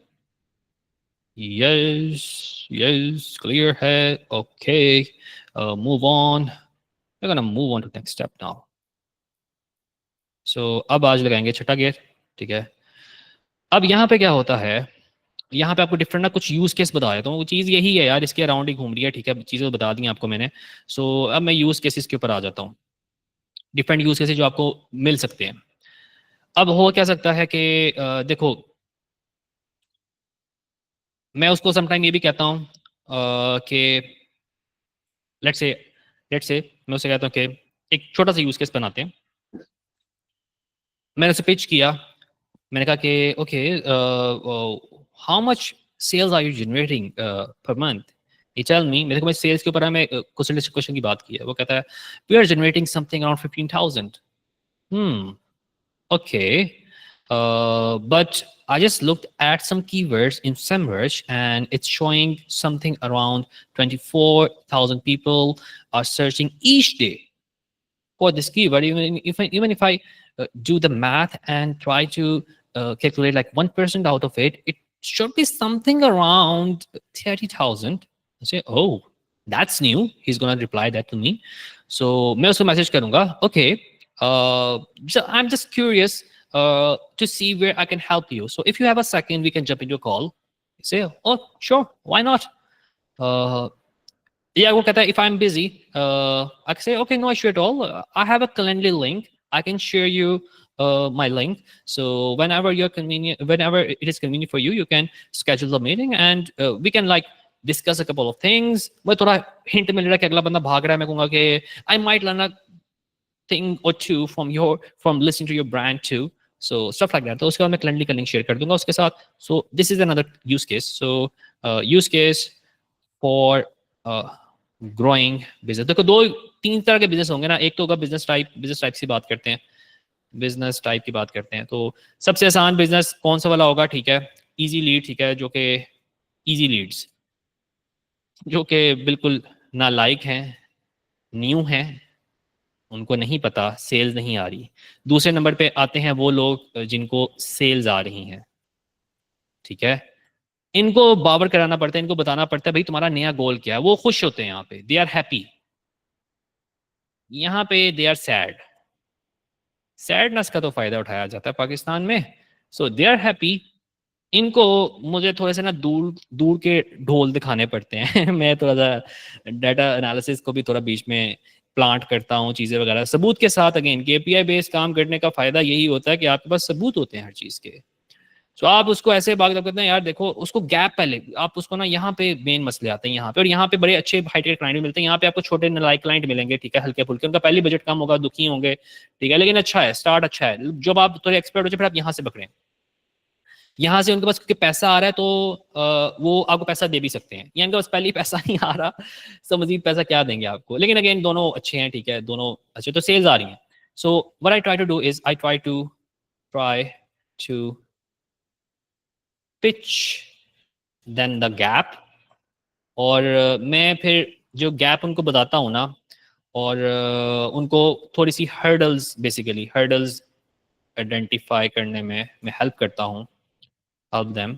Speaker 1: यस यस क्लियर है, okay, move on, we gonna move on to next step now. So अब आज लगाएंगे छठा गियर, ठीक है। अब यहाँ पे क्या होता है, यहाँ पे आपको डिफरेंट ना कुछ यूज केस बता देता हूँ, वो चीज़ यही है यार, इसके अराउंड ही घूम रही है, ठीक है, चीज़ें बता दी आपको मैंने। सो अब मैं यूज केसेस के ऊपर आ जाता हूँ, डिफरेंट यूज केसेस जो आपको मिल सकते हैं। अब हो क्या सकता है कि देखो, मैं उसको समटाइम ये भी कहता हूँ कि लेट्स से मैं उसे कहता हूँ कि एक छोटा सा यूज केस बनाते हैं। मैंने उसे पिच किया, मैंने कहा कि okay how much sales are you generating per month, ये टेल मी, मेरे को मैं सेल्स के ऊपर मैं क्वेश्चन की बात की है, वो कहता है we are generating something around 15,000। Okay. But I just looked at some keywords in SEMrush and it's showing something around 24,000 people are searching each day for this keyword. Even if I do the math and try to calculate like 1% out of it, it should be something around 30,000. I say, oh, that's new. He's gonna reply that to me. So मैं उसको message करूँगा. Okay. So I'm just curious to see where I can help you. So if you have a second, we can jump into a call. Say, oh, sure, why not? Uh, yeah, वो कहता है if I'm busy, I can say okay, no issue at all. I have a Calendly link. I can share you my link. So whenever it is convenient for you, you can schedule the meeting and we can like discuss a couple of things. मैं थोड़ा hint मिल रहा है कि अगला बंदा भाग रहा है, मैं कहूँगा कि I might learn a thing or two from listening to your brand too. So stuff like that. तो उसके बाद मैं Calendly का link share कर दूंगा उसके साथ. So this is another use case. So use case for growing business. देखो दो तीन तरह के बिजनेस होंगे ना, एक तो होगा बिजनेस टाइप की बात करते हैं, बिजनेस टाइप की बात करते हैं, तो सबसे आसान बिजनेस कौन सा वाला होगा, ठीक है, इजी लीड, ठीक है, जो कि इजी लीड्स, जो कि बिल्कुल नालायक हैं, न्यू हैं, उनको नहीं पता, सेल्स नहीं आ रही। दूसरे नंबर पे आते हैं वो लोग जिनको सेल्स आ रही हैं, ठीक है, इनको बावर कराना पड़ता है, इनको बताना पड़ता है भाई तुम्हारा नया गोल क्या है, वो खुश होते हैं, यहाँ पे दे आर हैप्पी, यहाँ पे दे आर सैड। सैडनेस का तो फायदा उठाया जाता है पाकिस्तान में, सो दे आर हैप्पी। इनको मुझे थोड़े से ना दूर दूर के ढोल दिखाने पड़ते हैं मैं थोड़ा सा डाटा एनालिसिस को भी थोड़ा बीच में प्लांट करता हूँ, चीज़ें वगैरह सबूत के साथ। अगेन केपीआई बेस्ड काम करने का फायदा यही होता है कि आपके पास सबूत होते हैं हर चीज़ के। तो आप उसको ऐसे बात करते हैं यार, देखो उसको गैप, पहले आप उसको ना, यहाँ पे मेन मसले आते हैं यहाँ पे, और यहाँ पे बड़े अच्छे हाईटेक क्लाइंट भी मिलते हैं, यहाँ पे आपको छोटे नलायक क्लाइंट मिलेंगे, ठीक है, हल्के फुल्के, उनका पहली बजट कम होगा, दुखी होंगे, ठीक है, लेकिन अच्छा है, स्टार्ट अच्छा है, जब आप थोड़े एक्सपर्ट हो जाए फिर आप यहाँ से पकड़ें। यहाँ से उनके पास क्योंकि पैसा आ रहा है तो वो आपको पैसा दे भी सकते हैं, या इनके पास पहले ही पैसा नहीं आ रहा तो मजीद पैसा क्या देंगे आपको। लेकिन अगेन दोनों अच्छे हैं, ठीक है, दोनों अच्छे, तो सेल्स आ रही हैं। So what I try to do is I try to pitch then the gap, और मैं फिर जो गैप उनको बताता हूँ ना, और उनको थोड़ी सी हर्डल्स, बेसिकली हर्डल्स आइडेंटिफाई करने में मैं हेल्प करता हूँ, help them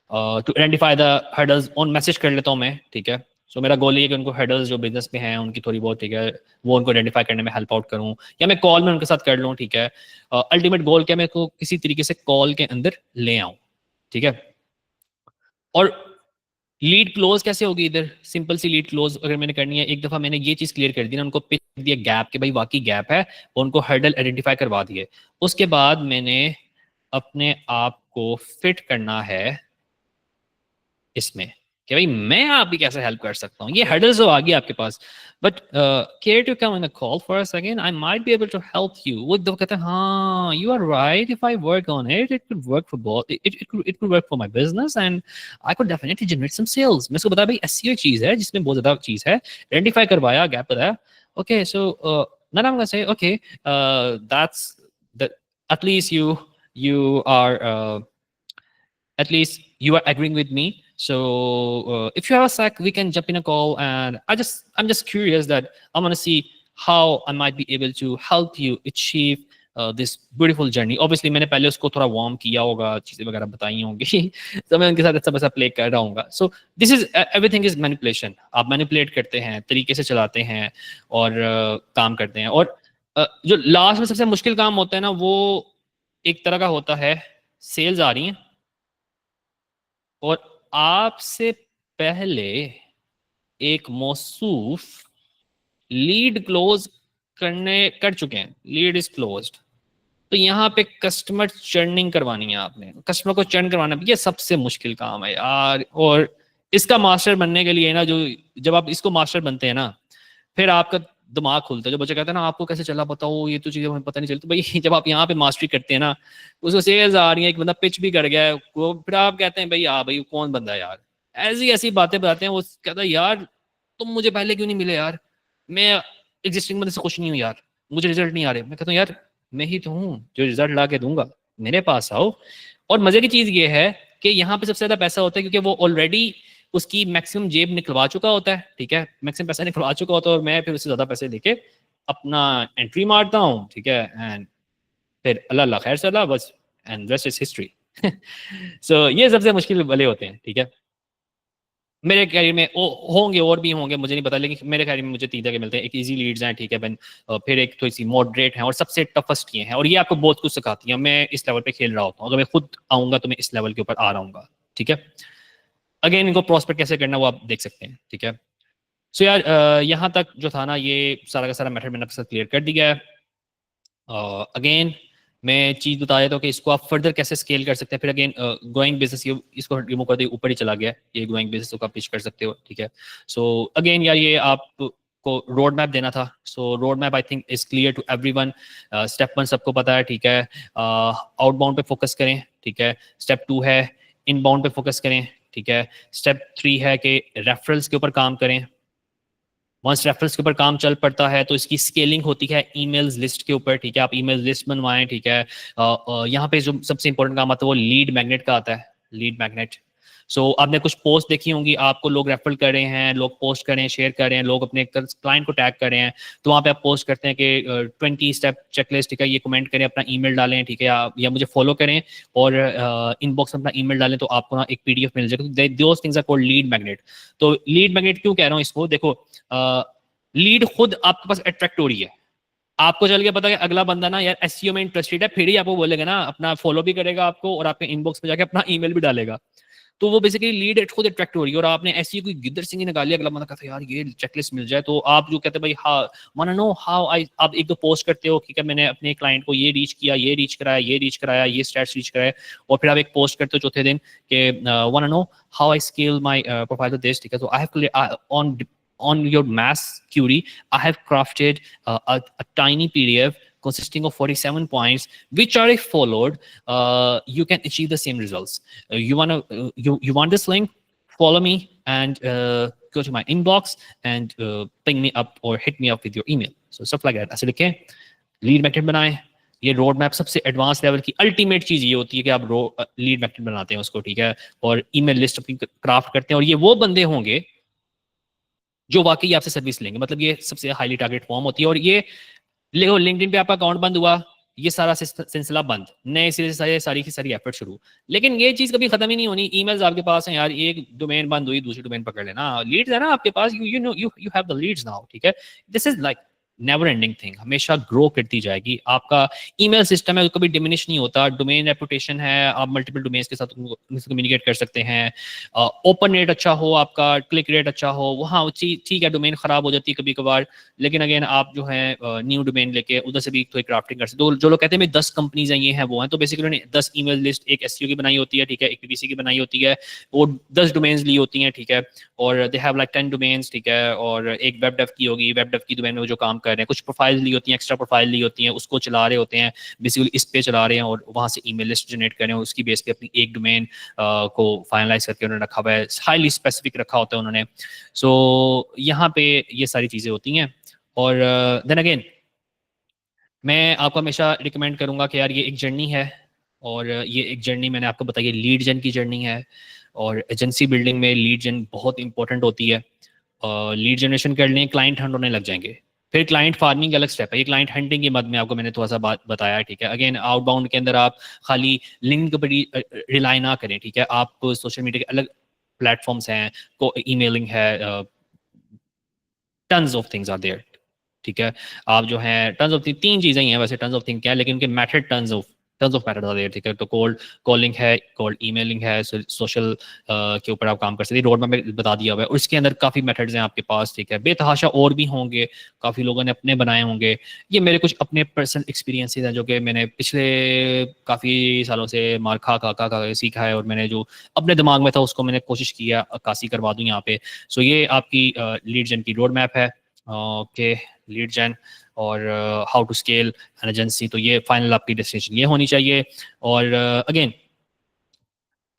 Speaker 1: to identify the hurdles, on message कर लेता हूँ मैं, ठीक है। सो मेरा गोल ये है कि उनको हर्डल्स जो बिजनेस में हैं उनकी थोड़ी बहुत, ठीक है, वो उनको आइडेंटिफाई करने में हेल्प आउट करूँ, या मैं कॉल में उनके साथ कर लूँ, ठीक है। अल्टीमेट गोल क्या, मैं को किसी तरीके से कॉल के अंदर ले आऊँ, ठीक है। और लीड क्लोज कैसे होगी इधर, सिंपल सी लीड क्लोज अगर मैंने करनी है, एक दफा मैंने ये चीज क्लियर कर दी ना, उनको पिच दिया गैप के भाई वाकई गैप है, और उनको हर्डल आइडेंटिफाई करवा दिए, उसके बाद मैंने अपने आप को फिट करना है इसमें कि भाई मैं आपकी कैसे हेल्प कर सकता हूँ, ये हर्डल्स तो आ गई आपके पास, but care to come in a call for a second, I might be able to help you. वो दो कहते हैं हाँ you are right, if I work on it it could work for both, it could work for my business and I could definitely generate some sales. मैं उसको बताया भाई SEO एक चीज है जिसमें बहुत ज्यादा चीज है, आइडेंटिफाई करवाया, गैप बताया, okay. So then I'm gonna say okay, that's that, at least you are at least you are agreeing with me. So if you have a sec, we can jump in a call, and I'm just curious that I want to see how I might be able to help you achieve this beautiful journey. Obviously मैंने पहले उसको थोड़ा warm किया होगा, चीज़ें वगैरह बताई होंगी तो मैं उनके साथ अच्छा वैसा प्ले कर रहा हूँ। So this is everything is manipulation, आप मैनिपुलेट करते हैं, तरीके से चलाते हैं और काम करते हैं। और जो लास्ट में सबसे मुश्किल काम होता है ना, वो एक तरह का होता है, सेल्स आ रही हैं और आपसे पहले एक मौसूफ लीड क्लोज कर चुके हैं, लीड इज क्लोज्ड, तो यहाँ पे कस्टमर चर्निंग करवानी है आपने, कस्टमर को चर्न करवाना, ये सबसे मुश्किल काम है यार। और इसका मास्टर बनने के लिए ना, जो जब आप इसको मास्टर बनते हैं ना, फिर आपका दिमाग खुलता है। जो बच्चे कहते हैं ना आपको कैसे चला बताओ, ये तो चीजें हमें पता नहीं चलती, तो भाई जब आप यहाँ पे मास्टरी करते हैं ना, उसको सेल्स आ रही है, एक बंदा पिच भी कर गया है, वो फिर आप कहते हैं भाई हाँ भाई कौन बंदा है यार, ऐसी ऐसी बातें बताते हैं। वो कहता है यार तुम मुझे पहले क्यों नहीं मिले यार, मैं एग्जिस्टिंग बंदे से खुश नहीं हूँ यार, मुझे रिजल्ट नहीं आ रहे। मैं कहता हूँ यार मैं ही तो हूँ जो रिजल्ट ला के दूंगा, मेरे पास आओ। और मजे की चीज ये है कि यहाँ पे सबसे ज्यादा पैसा होता है, क्योंकि वो ऑलरेडी उसकी मैक्सिमम जेब निकलवा चुका होता है, ठीक है, मैक्सिमम पैसा निकलवा चुका होता है, और मैं फिर उससे ज्यादा पैसे लेके अपना एंट्री मारता हूँ, ठीक है, एंड फिर अल्लाह अल्लाह खैर सला बस, एंड रेस्ट इज हिस्ट्री। सो ये सबसे मुश्किल वाले होते हैं, ठीक है। मेरे कैरियर में होंगे और भी होंगे, मुझे नहीं पता, लेकिन मेरे कैरियर में मुझे 3 तरह के मिलते हैं। एक इजी लीड्स हैं, ठीक है, फिर एक थोड़ी सी मॉडरेट है, और सबसे टफेस्ट ये हैं, और ये आपको बहुत कुछ सिखाती हैं। मैं इस लेवल पे खेल रहा होता हूँ, अगर मैं खुद आऊँगा तो मैं इस लेवल के ऊपर आ रहा हूँ, ठीक है। अगेन इनको प्रॉस्पेक्ट कैसे करना वो आप देख सकते हैं, ठीक है। सो यार यहाँ तक जो था ना, ये सारा का सारा मैटर मैंने आपके साथ क्लियर कर दिया है। अगेन मैं चीज़ बता देता हूँ कि इसको आप फर्दर कैसे स्केल कर सकते हैं। फिर अगेन ग्रोइंग बिजनेस, ये इसको रिमूव कर दिए, ऊपर ही चला गया, ये ग्रोइंग बिजनेस को आप पिच कर सकते हो, ठीक है। सो अगेन यार ये आपको रोड मैप देना था। So road map I think is clear to everyone. Step 1 सबको पता है, ठीक है, आउटबाउंड पे फोकस करें, ठीक है। स्टेप 2 है इनबाउंड पे फोकस करें, ठीक है। स्टेप 3 है कि रेफरल्स के ऊपर काम करें। वंस रेफरेंस के ऊपर काम चल पड़ता है तो इसकी स्केलिंग होती है ईमेल्स लिस्ट के ऊपर, ठीक है। आप ईमेल लिस्ट बनवाएं, ठीक है। यहाँ पे जो सबसे इंपॉर्टेंट काम आता है वो लीड मैग्नेट का आता है, लीड मैग्नेट। सो आपने कुछ पोस्ट देखी होंगी, आपको लोग रेफर कर रहे हैं, लोग पोस्ट कर रहे हैं, शेयर कर रहे हैं, लोग अपने क्लाइंट को टैग कर रहे हैं, तो वहाँ पे आप पोस्ट करते हैं कि 20 स्टेप चेकलिस्ट, ठीक है, ये कमेंट करें, अपना ईमेल डालें, ठीक है, या मुझे फॉलो करें और इनबॉक्स में अपना ईमेल डालें, तो आपको ना एक पीडीएफ मिल जाएगा। Those things are called lead magnet. तो लीड मैग्नेट क्यों कह रहा हूँ इसको, देखो लीड खुद आपके पास अट्रैक्ट हो रही है, आपको चल गया पता है अगला बंदा ना यार एसईओ में इंटरेस्टेड है, फिर ही आपको बोलेगा ना, अपना फॉलो भी करेगा आपको और आपके इनबॉक्स में जाके अपना ईमेल भी डालेगा। तो वो बेसिकली लीड खुद अट्रैक्ट हो रही है। और आपने ऐसी कोई गिद्दर सिंह निकाली, अगला बंदा कहता है यार ये चेकलिस्ट मिल जाए, तो आप जो कहते हैं भाई हाँ माना नो हाउ आई, आप एक दो पोस्ट करते हो, ठीक है, मैंने अपने क्लाइंट को ये रीच किया, ये रीच कराया, ये रीच कराया, ये स्टैट्स रीच कराया, और फिर आप एक पोस्ट करते हो चौथे दिन कि want to know how I scale my profile to this, ठीक है। तो I have on your mass query, I have crafted a tiny PDF consisting of 47 points, which are if followed, you can achieve the same results. You want this link? Follow me and go to my inbox and ping me up or hit me up with your email. So stuff like that. ऐसे लिखें, lead magnet बनाएं। ये road map सबसे advance level की ultimate चीज ये होती है कि आप लीड मैग्नेट बनाते हैं उसको, ठीक है, और ईमेल लिस्ट अपनी क्राफ्ट करते हैं, और ये वो बंदे होंगे जो वाकई आपसे सर्विस लेंगे। मतलब ये सबसे हाईली टारगेट फॉर्म होती है। और ये लिंक्डइन पे आपका अकाउंट बंद हुआ, ये सारा सिलसिला बंद, नए सिरे से सारी की सारी एफर्ट शुरू। लेकिन ये चीज कभी खत्म ही नहीं होनी। ईमेल्स आपके पास हैं यार, एक डोमेन बंद हुई दूसरी डोमेन पकड़ लेना, लीड्स है ना आपके पास, you know you have the leads now, ठीक है। This is like never ending thing, हमेशा ग्रो करती जाएगी। आपका ईमेल सिस्टम है कभी डिमिनिश नहीं होता। डोमेन रेपुटेशन है, आप मल्टीपल डोमेन्स के साथ कम्युनिकेट कर सकते हैं। ओपन रेट अच्छा हो, आपका क्लिक रेट अच्छा हो, वहाँ ठीक है डोमेन खराब हो जाती है कभी कभार, लेकिन अगेन आप जो है न्यू डोमेन लेके उधर से भी थोड़ी क्राफ्टिंग कर सकते हो। जो लोग कहते हैं 10 कंपनीज हैं, ये हैं वो हैं, तो बेसिकली उन्होंने 10 ईमेल लिस्ट, एक एसईओ की बनाई होती है, ठीक है, एक पीपीसी की बनाई होती है, वो 10 डोमेन्स ली होती हैं, ठीक है, और दे हैव लाइक 10 डोमेन्स, ठीक है, और एक वेब डेव की होगी, वेब डेव की डोमेन में वो जो काम कर रहे हैं, कुछ प्रोफाइल ली होती हैं, एक्स्ट्रा प्रोफाइल ली होती हैं, उसको चला रहे होते हैं, बेसिकली इस पे चला रहे हैं और वहाँ से ईमेल लिस्ट जनरेट कर रहे हैं, उसकी बेस पे अपनी एक डोमेन को फाइनलाइज करके उन्होंने रखा हुआ है, हाईली स्पेसिफिक रखा होता है उन्होंने। सो यहाँ पे ये सारी चीज़ें होती हैं। और देन अगेन मैं आपको हमेशा रिकमेंड करूँगा कि यार ये एक जर्नी है, और ये एक जर्नी मैंने आपको बताई है, लीड जन की जर्नी है, और एजेंसी बिल्डिंग में लीड जन बहुत इंपॉर्टेंट होती है। लीड जनरेशन कर लें, क्लाइंट हंट होने लग जाएंगे, फिर क्लाइंट फार्मिंग अलग स्टेप है। ये क्लाइंट हंटिंग के मद में आपको मैंने थोड़ा सा बात बताया है, ठीक है। अगेन आउटबाउंड के अंदर आप खाली लिंक के ऊपर रिलाई ना करें, ठीक है, आप सोशल मीडिया के अलग प्लेटफॉर्म्स हैं, को ईमेलिंग है, tons of things are there, ठीक है। आप जो है टन्स ऑफ तीन चीजें ही हैं वैसे, टन्स ऑफ थिंग क्या है, लेकिन उनके method tons of method are there, ठीक है। तो कोल्ड कॉलिंग है, कोल्ड ईमेलिंग है, सोशल के ऊपर आप काम कर सकते हैं, रोड मैप में बता दिया हुआ है, और इसके अंदर काफ़ी मेथड्स हैं आपके पास, ठीक है। बेतहाशा और भी होंगे, काफ़ी लोगों ने अपने बनाए होंगे। ये मेरे कुछ अपने पर्सनल एक्सपीरियंसेस हैं जो कि मैंने पिछले काफ़ी सालों से मार खा सीखा है, और मैंने जो अपने दिमाग में था उसको मैंने कोशिश किया अक्कासी करवा दूँ यहाँ पे। सो ये आपकी लीड जन की रोड मैप है, ओके, लीड जन और how to scale an agency. तो ये फाइनल आपकी डेस्टिनेशन ये होनी चाहिए। और अगेन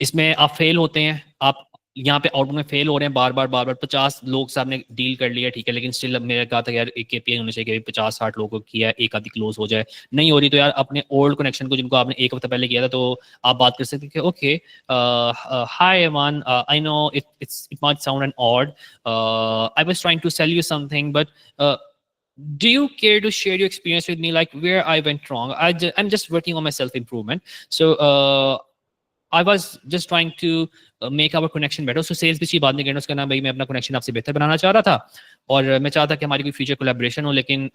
Speaker 1: इसमें आप फेल होते हैं, आप यहाँ पे आउटपुट में फेल हो रहे हैं बार बार 50 लोग से आपने डील कर लिया, ठीक है, लेकिन स्टिल मेरा कहा था यार एक केपीआई होना चाहिए कि 50-60 लोगों को किया, एक आधी क्लोज हो जाए, नहीं हो रही तो यार अपने ओल्ड कनेक्शन को जिनको आपने एक हफ्ते पहले किया था, तो आप बात कर सकते हैं कि okay hi Eman, I know it might sound an odd, I was trying to sell you something, but do you care to share your experience with me, like where I went wrong? I'm just working on my self improvement, so I was just trying to make our connection better. So sales पिछली बात नहीं करना, उसका नाम भाई मैं अपना connection आपसे बेहतर बनाना चाह रहा था, और मैं चाहता कि हमारी कोई future collaboration हो, लेकिन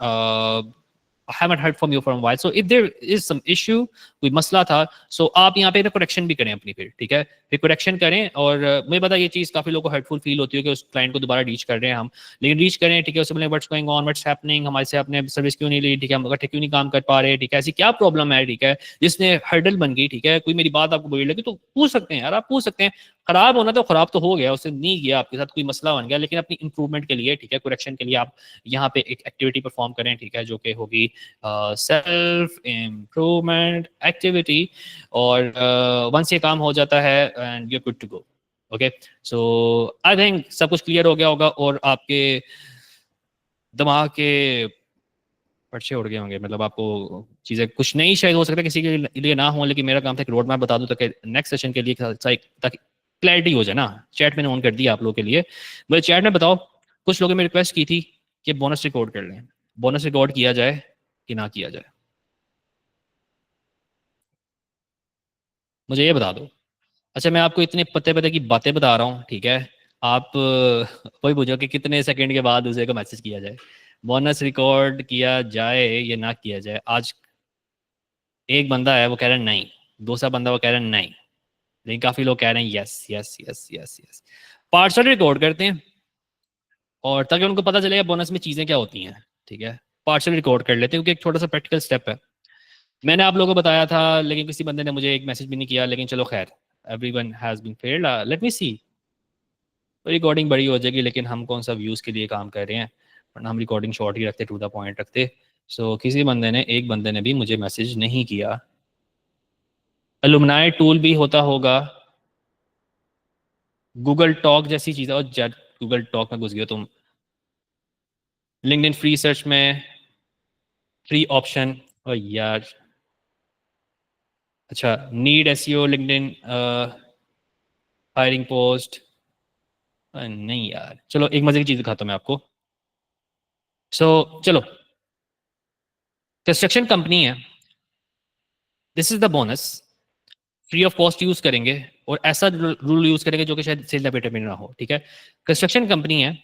Speaker 1: I haven't heard from you for a while. So if there is some issue, कोई मसला था, so आप यहाँ पे करेक्शन भी करें अपनी, फिर ठीक है, फिर करेक्शन करें। और मुझे पता ये चीज़ काफ़ी लोगों को हर्टफुल फील होती है कि उस क्लाइंट को दोबारा रीच कर रहे हैं हम, लेकिन रीच करें, ठीक है, उससे बोले what's going on, what's happening, हमारे से आपने सर्विस क्यों नहीं ली, ठीक है, हम इकट्ठे क्यों नहीं काम कर पा रहे, ठीक है, ऐसी क्या प्रॉब्लम है, ठीक है, जिसने हर्डल बन गई, ठीक है, कोई मेरी बात आपको बुरी लगी तो पूछ सकते हैं यार, आप पूछ सकते हैं। खराब होना तो खराब तो हो गया, उससे नहीं गया आपके साथ, कोई मसला बन गया, लेकिन अपनी इंप्रूवमेंट के लिए, ठीक है, करेक्शन के लिए आप यहाँ पे एक एक्टिविटी परफॉर्म करें, ठीक है, जो कि होगी सेल्फ इम्प्रूवमेंट एक्टिविटी। और वंस ये काम हो जाता है and you are good to go. Okay, so I think सब कुछ क्लियर हो गया होगा, और आपके दिमाग के पर्चे उड़ गए होंगे, मतलब आपको चीज़ें कुछ नहीं शायद हो सकता है किसी के लिए ना हो, लेकिन मेरा काम था कि रोड मैप बता दूं ताकि नेक्स्ट सेशन के लिए ताकि क्लैरिटी हो जाए ना। चैट मैंने ऑन कर दिया आप लोगों के लिए, मुझे चैट में बताओ, कुछ लोगों ने रिक्वेस्ट की थी कि बोनस रिकॉर्ड कर लें, बोनस रिकॉर्ड किया जाए कि ना किया जाए, मुझे ये बता दो। अच्छा मैं आपको इतने पते पते की बातें बता रहा हूँ, ठीक है, आप वही पूछो कि कितने सेकंड के बाद दूसरे को मैसेज किया जाए, बोनस रिकॉर्ड किया जाए या ना किया जाए। आज एक बंदा है वो कह रहा है नहीं, दूसरा बंदा वो कह रहा है नहीं, लेकिन काफी लोग कह रहे हैं yes yes yes yes yes. Parcel record करते हैं, और ताकि उनको पता चलेगा बोनस में चीजें क्या होती हैं, ठीक है, पार्सल रिकॉर्ड कर लेते हैं, क्योंकि एक छोटा सा प्रैक्टिकल स्टेप है। मैंने आप लोगों को बताया था, लेकिन किसी बंदे ने मुझे एक मैसेज भी नहीं किया, लेकिन चलो खैर, everyone has been failed, let me see. Recording बड़ी हो जाएगी, लेकिन हम कौन सा व्यूज के लिए काम कर रहे हैं, वरना हम रिकॉर्डिंग शॉर्ट ही रखते, टू द पॉइंट रखते। सो किसी बंदे ने एक बंदे ने भी मुझे मैसेज नहीं किया। अलुमनाई टूल भी होता होगा, गूगल टॉक जैसी चीज़, और जेट गूगल टॉक में घुस गए तुम। लिंक्डइन फ्री सर्च में फ्री ऑप्शन, और यार अच्छा, need SEO LinkedIn hiring post, नहीं यार, चलो एक मजे की चीज़ दिखाता हूँ मैं आपको। चलो, कंस्ट्रक्शन कंपनी है, this is the bonus, free of cost use करेंगे, और ऐसा रूल यूज करेंगे जो कि शायद सेल डेटा में ना हो, ठीक है। कंस्ट्रक्शन कंपनी है,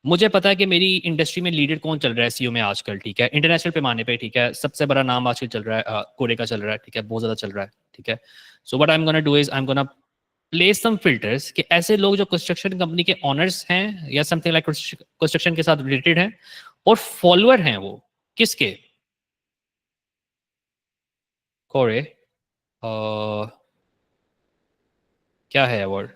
Speaker 1: मुझे पता है कि मेरी इंडस्ट्री में लीडर कौन चल रहा है सीईओ में आजकल, ठीक है, इंटरनेशनल पैमाने पे, ठीक है, सबसे बड़ा नाम आजकल चल रहा है कोरे का चल रहा है, ठीक है, बहुत ज्यादा चल रहा है, ठीक है। So what I am gonna do is I am gonna place some filters कि ऐसे लोग जो कंस्ट्रक्शन कंपनी के ऑनर्स हैं या समथिंग लाइक कंस्ट्रक्शन के साथ रिलेटेड हैं, और फॉलोअर हैं वो किसके, कोरे, क्या है वर्ड,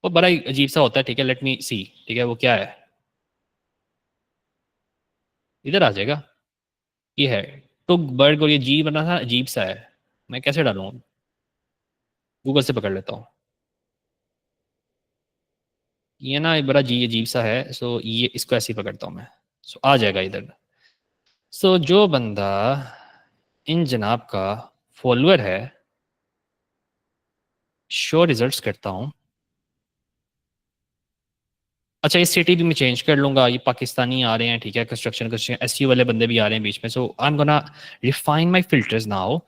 Speaker 1: वो बड़ा ही अजीब सा होता है, ठीक है, लेट मी सी, ठीक है, वो क्या है, इधर आ जाएगा, ये है तो बर्ग, और ये जी बना था, अजीब सा है, मैं कैसे डालूँ, गूगल से पकड़ लेता हूँ। ये ना बड़ा जी अजीब सा है, सो ये इसको ऐसे ही पकड़ता हूँ मैं, सो आ जाएगा इधर। सो जो बंदा इन जनाब का फॉलोअर है, शो रिजल्ट्स करता हूँ। अच्छा, ये सिटी भी मैं चेंज कर लूंगा, ये पाकिस्तानी आ रहे हैं, ठीक है, कंस्ट्रक्शन कंस्ट्रक्शन एसयू वाले बंदे भी आ रहे हैं बीच में, so I am gonna refine my filters now,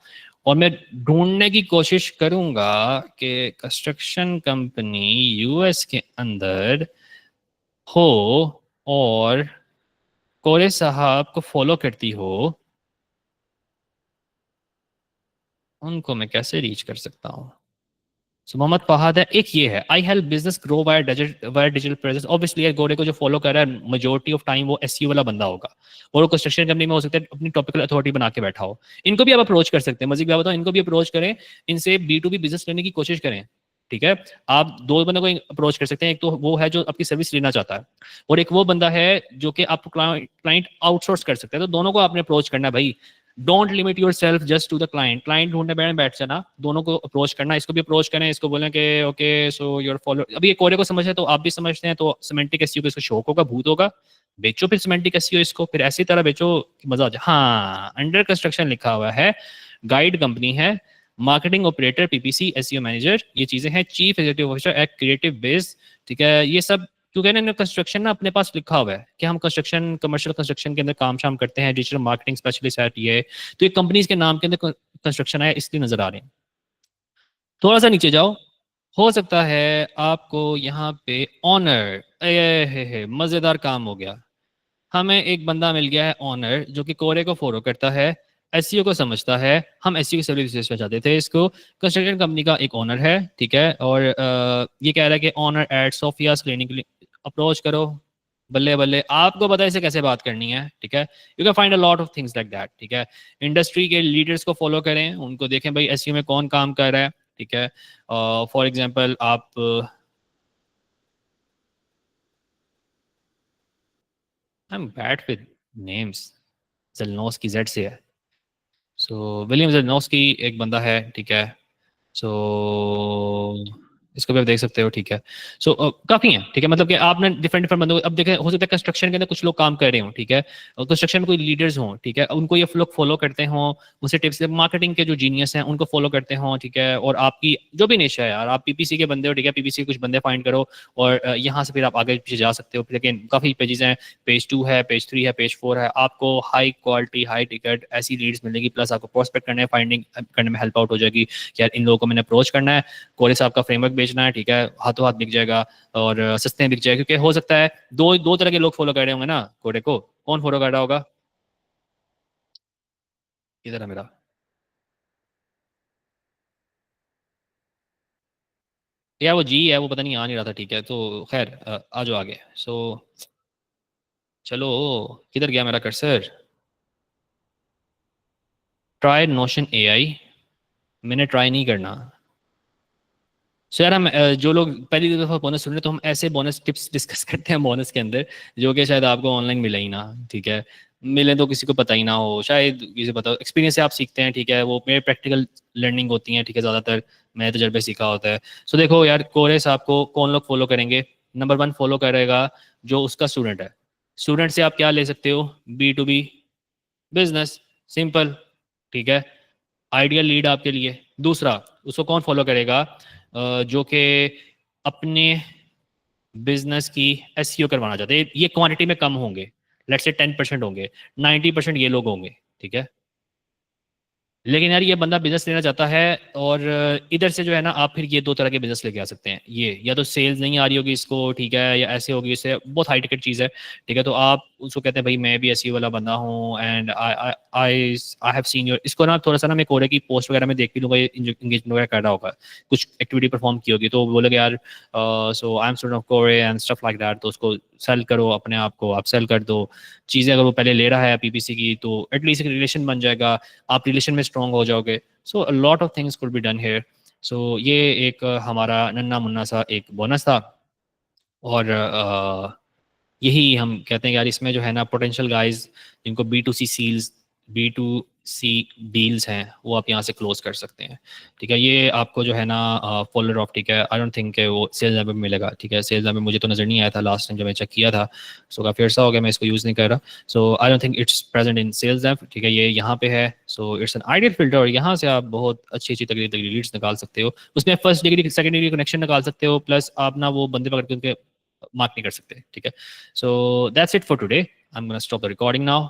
Speaker 1: और मैं ढूंढने की कोशिश करूंगा कि कंस्ट्रक्शन कंपनी यूएस के अंदर हो और कोरे साहब को फॉलो करती हो, उनको मैं कैसे रीच कर सकता हूँ। सो मोहम्मद फहाद है, एक ये है, I help business grow via digital presence, obviously गोरे को जो फॉलो कर रहा है मेजोरिटी ऑफ टाइम वो एसईओ वाला बंदा होगा, और वो कंस्ट्रक्शन कंपनी में हो सकता है अपनी टॉपिकल अथॉरिटी बना के बैठा हो। इनको भी आप अप्रोच कर सकते हैं, मजीद बात बताओ, इनको भी अप्रोच करें, इनसे B2B बिजनेस करने की कोशिश करें, ठीक है। आप दो बंदों को अप्रोच कर सकते हैं, एक तो वो है जो आपकी सर्विस लेना चाहता है, और एक वो बंदा है जो कि आप क्लाइंट आउटसोर्स कर सकते हैं, तो दोनों को आपने अप्रोच करना है भाई। Don't limit yourself just to the client, client ढूंढने बैठ जाना, दोनों को अप्रोच करना, इसको भी अप्रोच करें, इसको बोलें कि ओके सो योर फॉलो, अभी ये कोरे को समझे तो आप भी समझते हैं, तो सिमेंटिक एसईओ को इसको शौक होगा, भूत होगा, बेचो फिर सिमेंटिक एसईओ इसको, फिर ऐसी तरह बेचो कि मजा आ जाए। हाँ, अंडर कंस्ट्रक्शन लिखा हुआ है, गाइड कंपनी है, marketing operator, PPC, SEO manager, ये चीजें हैं, chief executive officer eight creative base, ठीक है, ये सब क्योंकि ना कंस्ट्रक्शन ना अपने पास लिखा हुआ है कि हम कंस्ट्रक्शन कमर्शियल कंस्ट्रक्शन के अंदर काम शाम करते हैं, डिजिटल मार्केटिंग स्पेशलिस्ट है ये, तो ये कंपनीज के नाम के अंदर कंस्ट्रक्शन है इसलिए नजर आ रहे हैं। थोड़ा सा नीचे जाओ, हो सकता है आपको यहाँ पे ऑनर, है मजेदार काम हो गया, हमें एक बंदा मिल गया है ऑनर जो कि कोरे को फॉलो करता है, एसईओ को समझता है, हम एसईओ की सर्विस में चाहते थे इसको, कंस्ट्रक्शन कंपनी का एक ऑनर है, ठीक है, और ये कह रहा है कि ऑनर एट सोफियाज क्लिनिक, अप्रोच करो, बल्ले बल्ले, आपको पता है इसे कैसे बात करनी है, ठीक है, you can find a lot of things like that, ठीक है। इंडस्ट्री के लीडर्स को फॉलो करें, उनको देखें भाई एसईओ में कौन काम कर रहा है, ठीक है, फॉर एग्जांपल आप I am bad with names, जेलनोस की जेड से है, सो विलियम जेलनोस्की एक बंदा है, ठीक है, सो इसको भी आप देख सकते हो, ठीक है। सो काफी है, ठीक है, मतलब कि आपने डिफरेंट डिफरेंट बंदों को अब देखें, हो सकता है कंस्ट्रक्शन के अंदर कुछ लोग काम कर रहे हो, ठीक है, और कंस्ट्रक्शन में कोई लीडर्स हों, ठीक है, उनको ये लोग फॉलो करते हों, उनसे टिप्स, मार्केटिंग के जो जीनियस हैं उनको फॉलो करते हों, ठीक है, और आपकी जो भी निशा है यार, आप पीपीसी के बंदे हो, ठीक है, पीपीसी के कुछ बंदे फाइंड करो, और यहाँ से फिर आप आगे पीछे जा सकते हो, फिर लेकिन काफी पेजेस हैं, पेज 2 है, पेज 3 है, पेज 4 है, आपको हाई क्वालिटी हाई टिकट ऐसी लीड्स मिलेगी, प्लस आपको प्रोस्पेक्ट करने फाइंडिंग करने में हेल्प आउट हो जाएगी कि यार इन लोगों को मैंने अप्रोच करना है, कोरे साहब का फ्रेमवर्क बेचना है, ठीक है, हाथों हाथ बिक जाएगा, और सस्ते में बिक जाएगा, क्योंकि हो सकता है दो दो तरह के लोग फॉलो कर रहे होंगे ना कोरे को, कौन फॉलो कर रहा होगा, इधर है मेरा, या वो जी है, वो पता नहीं आ नहीं रहा था, ठीक है, तो खैर आ जाओ आगे, चलो, किधर गया मेरा कर्सर, ट्राई नोशन एआई, मैंने ट्राई नहीं करना, सो यार हम जो लोग पहली दफ़ा बोनस सुन रहे हैं, तो हम ऐसे बोनस टिप्स डिस्कस करते हैं बोनस के अंदर, जो कि शायद आपको ऑनलाइन मिले ही ना, ठीक है। मिले तो किसी को पता ही ना हो, शायद किसी को पता हो, एक्सपीरियंस से आप सीखते हैं, ठीक है। वो मेरे प्रैक्टिकल लर्निंग होती है, ठीक है, ज़्यादातर मैंने तजर्बे सीखा होता है। सो देखो यार, कोरे साहब को कौन लोग फॉलो करेंगे? नंबर 1 फॉलो करेगा जो उसका स्टूडेंट है। स्टूडेंट से आप क्या ले सकते हो? B2B बिजनेस, सिंपल, ठीक है। आइडियल लीड आपके लिए। दूसरा, उसको कौन फॉलो करेगा? जो कि अपने बिजनेस की एसईओ करवाना चाहते हैं। ये क्वांटिटी में कम होंगे, लेट्स से 10% होंगे, 90% ये लोग होंगे, ठीक है। लेकिन यार ये बंदा बिजनेस लेना चाहता है, और इधर से जो है ना, आप फिर ये दो तरह के बिजनेस लेके आ सकते हैं। ये या तो सेल्स नहीं आ रही होगी इसको, ठीक है, या ऐसे होगी, इससे बहुत हाई टिकट चीज़ है, ठीक है। तो आप उसको कहते हैं भाई मैं भी ऐसी वाला बंदा हूँ, and I I have seen your, इसको ना थोड़ा सा ना मैं कोरे की पोस्ट वगैरह में देख भी लूँगा, इंगेजमेंट वगैरह कर रहा होगा, कुछ एक्टिविटी परफॉर्म की होगी, तो बोलेगा यार सो आई एम स्टूडेंट ऑफ कोरे एंड स्टफ लाइक दैट, तो उसको सेल करो, अपने आप को आप सेल कर दो चीज़ें। अगर वो पहले ले रहा है पीपीसी की, तो एटलीस्ट एक रिलेशन बन जाएगा, आप रिलेशन में स्ट्रांग हो जाओगे। So a lot of things could be done here. So ये एक हमारा नन्ना मुन्ना सा एक बोनस था। और यही हम कहते हैं यार, इसमें जो है ना पोटेंशियल गाइस जिनको B2C सील्स, B2C डील्स हैं, वो आप यहाँ से क्लोज कर सकते हैं, ठीक है। ये आपको जो है ना फॉलोअर ऑफ, ठीक है, आई डोंट थिंक वो सेल्स ऐप में मिलेगा, ठीक है। सेल्स ऐप में मुझे तो नज़र नहीं आया था लास्ट टाइम जब मैं चेक किया था, सो काफ़ी अर्सा हो गया मैं इसको यूज़ नहीं कर रहा। So I don't think it's present in sales app, ठीक है। ये यहाँ पे है, so it's an ideal filter, और यहाँ से आप बहुत अच्छी अच्छी तगड़ी तगड़ी लीड्स निकाल सकते हो। उसमें first degree second degree connection निकाल सकते हो, प्लस आप ना वो बंदे पकड़ के उनके मार्क नहीं कर सकते, ठीक है। So that's it for today, I am gonna stop the recording now.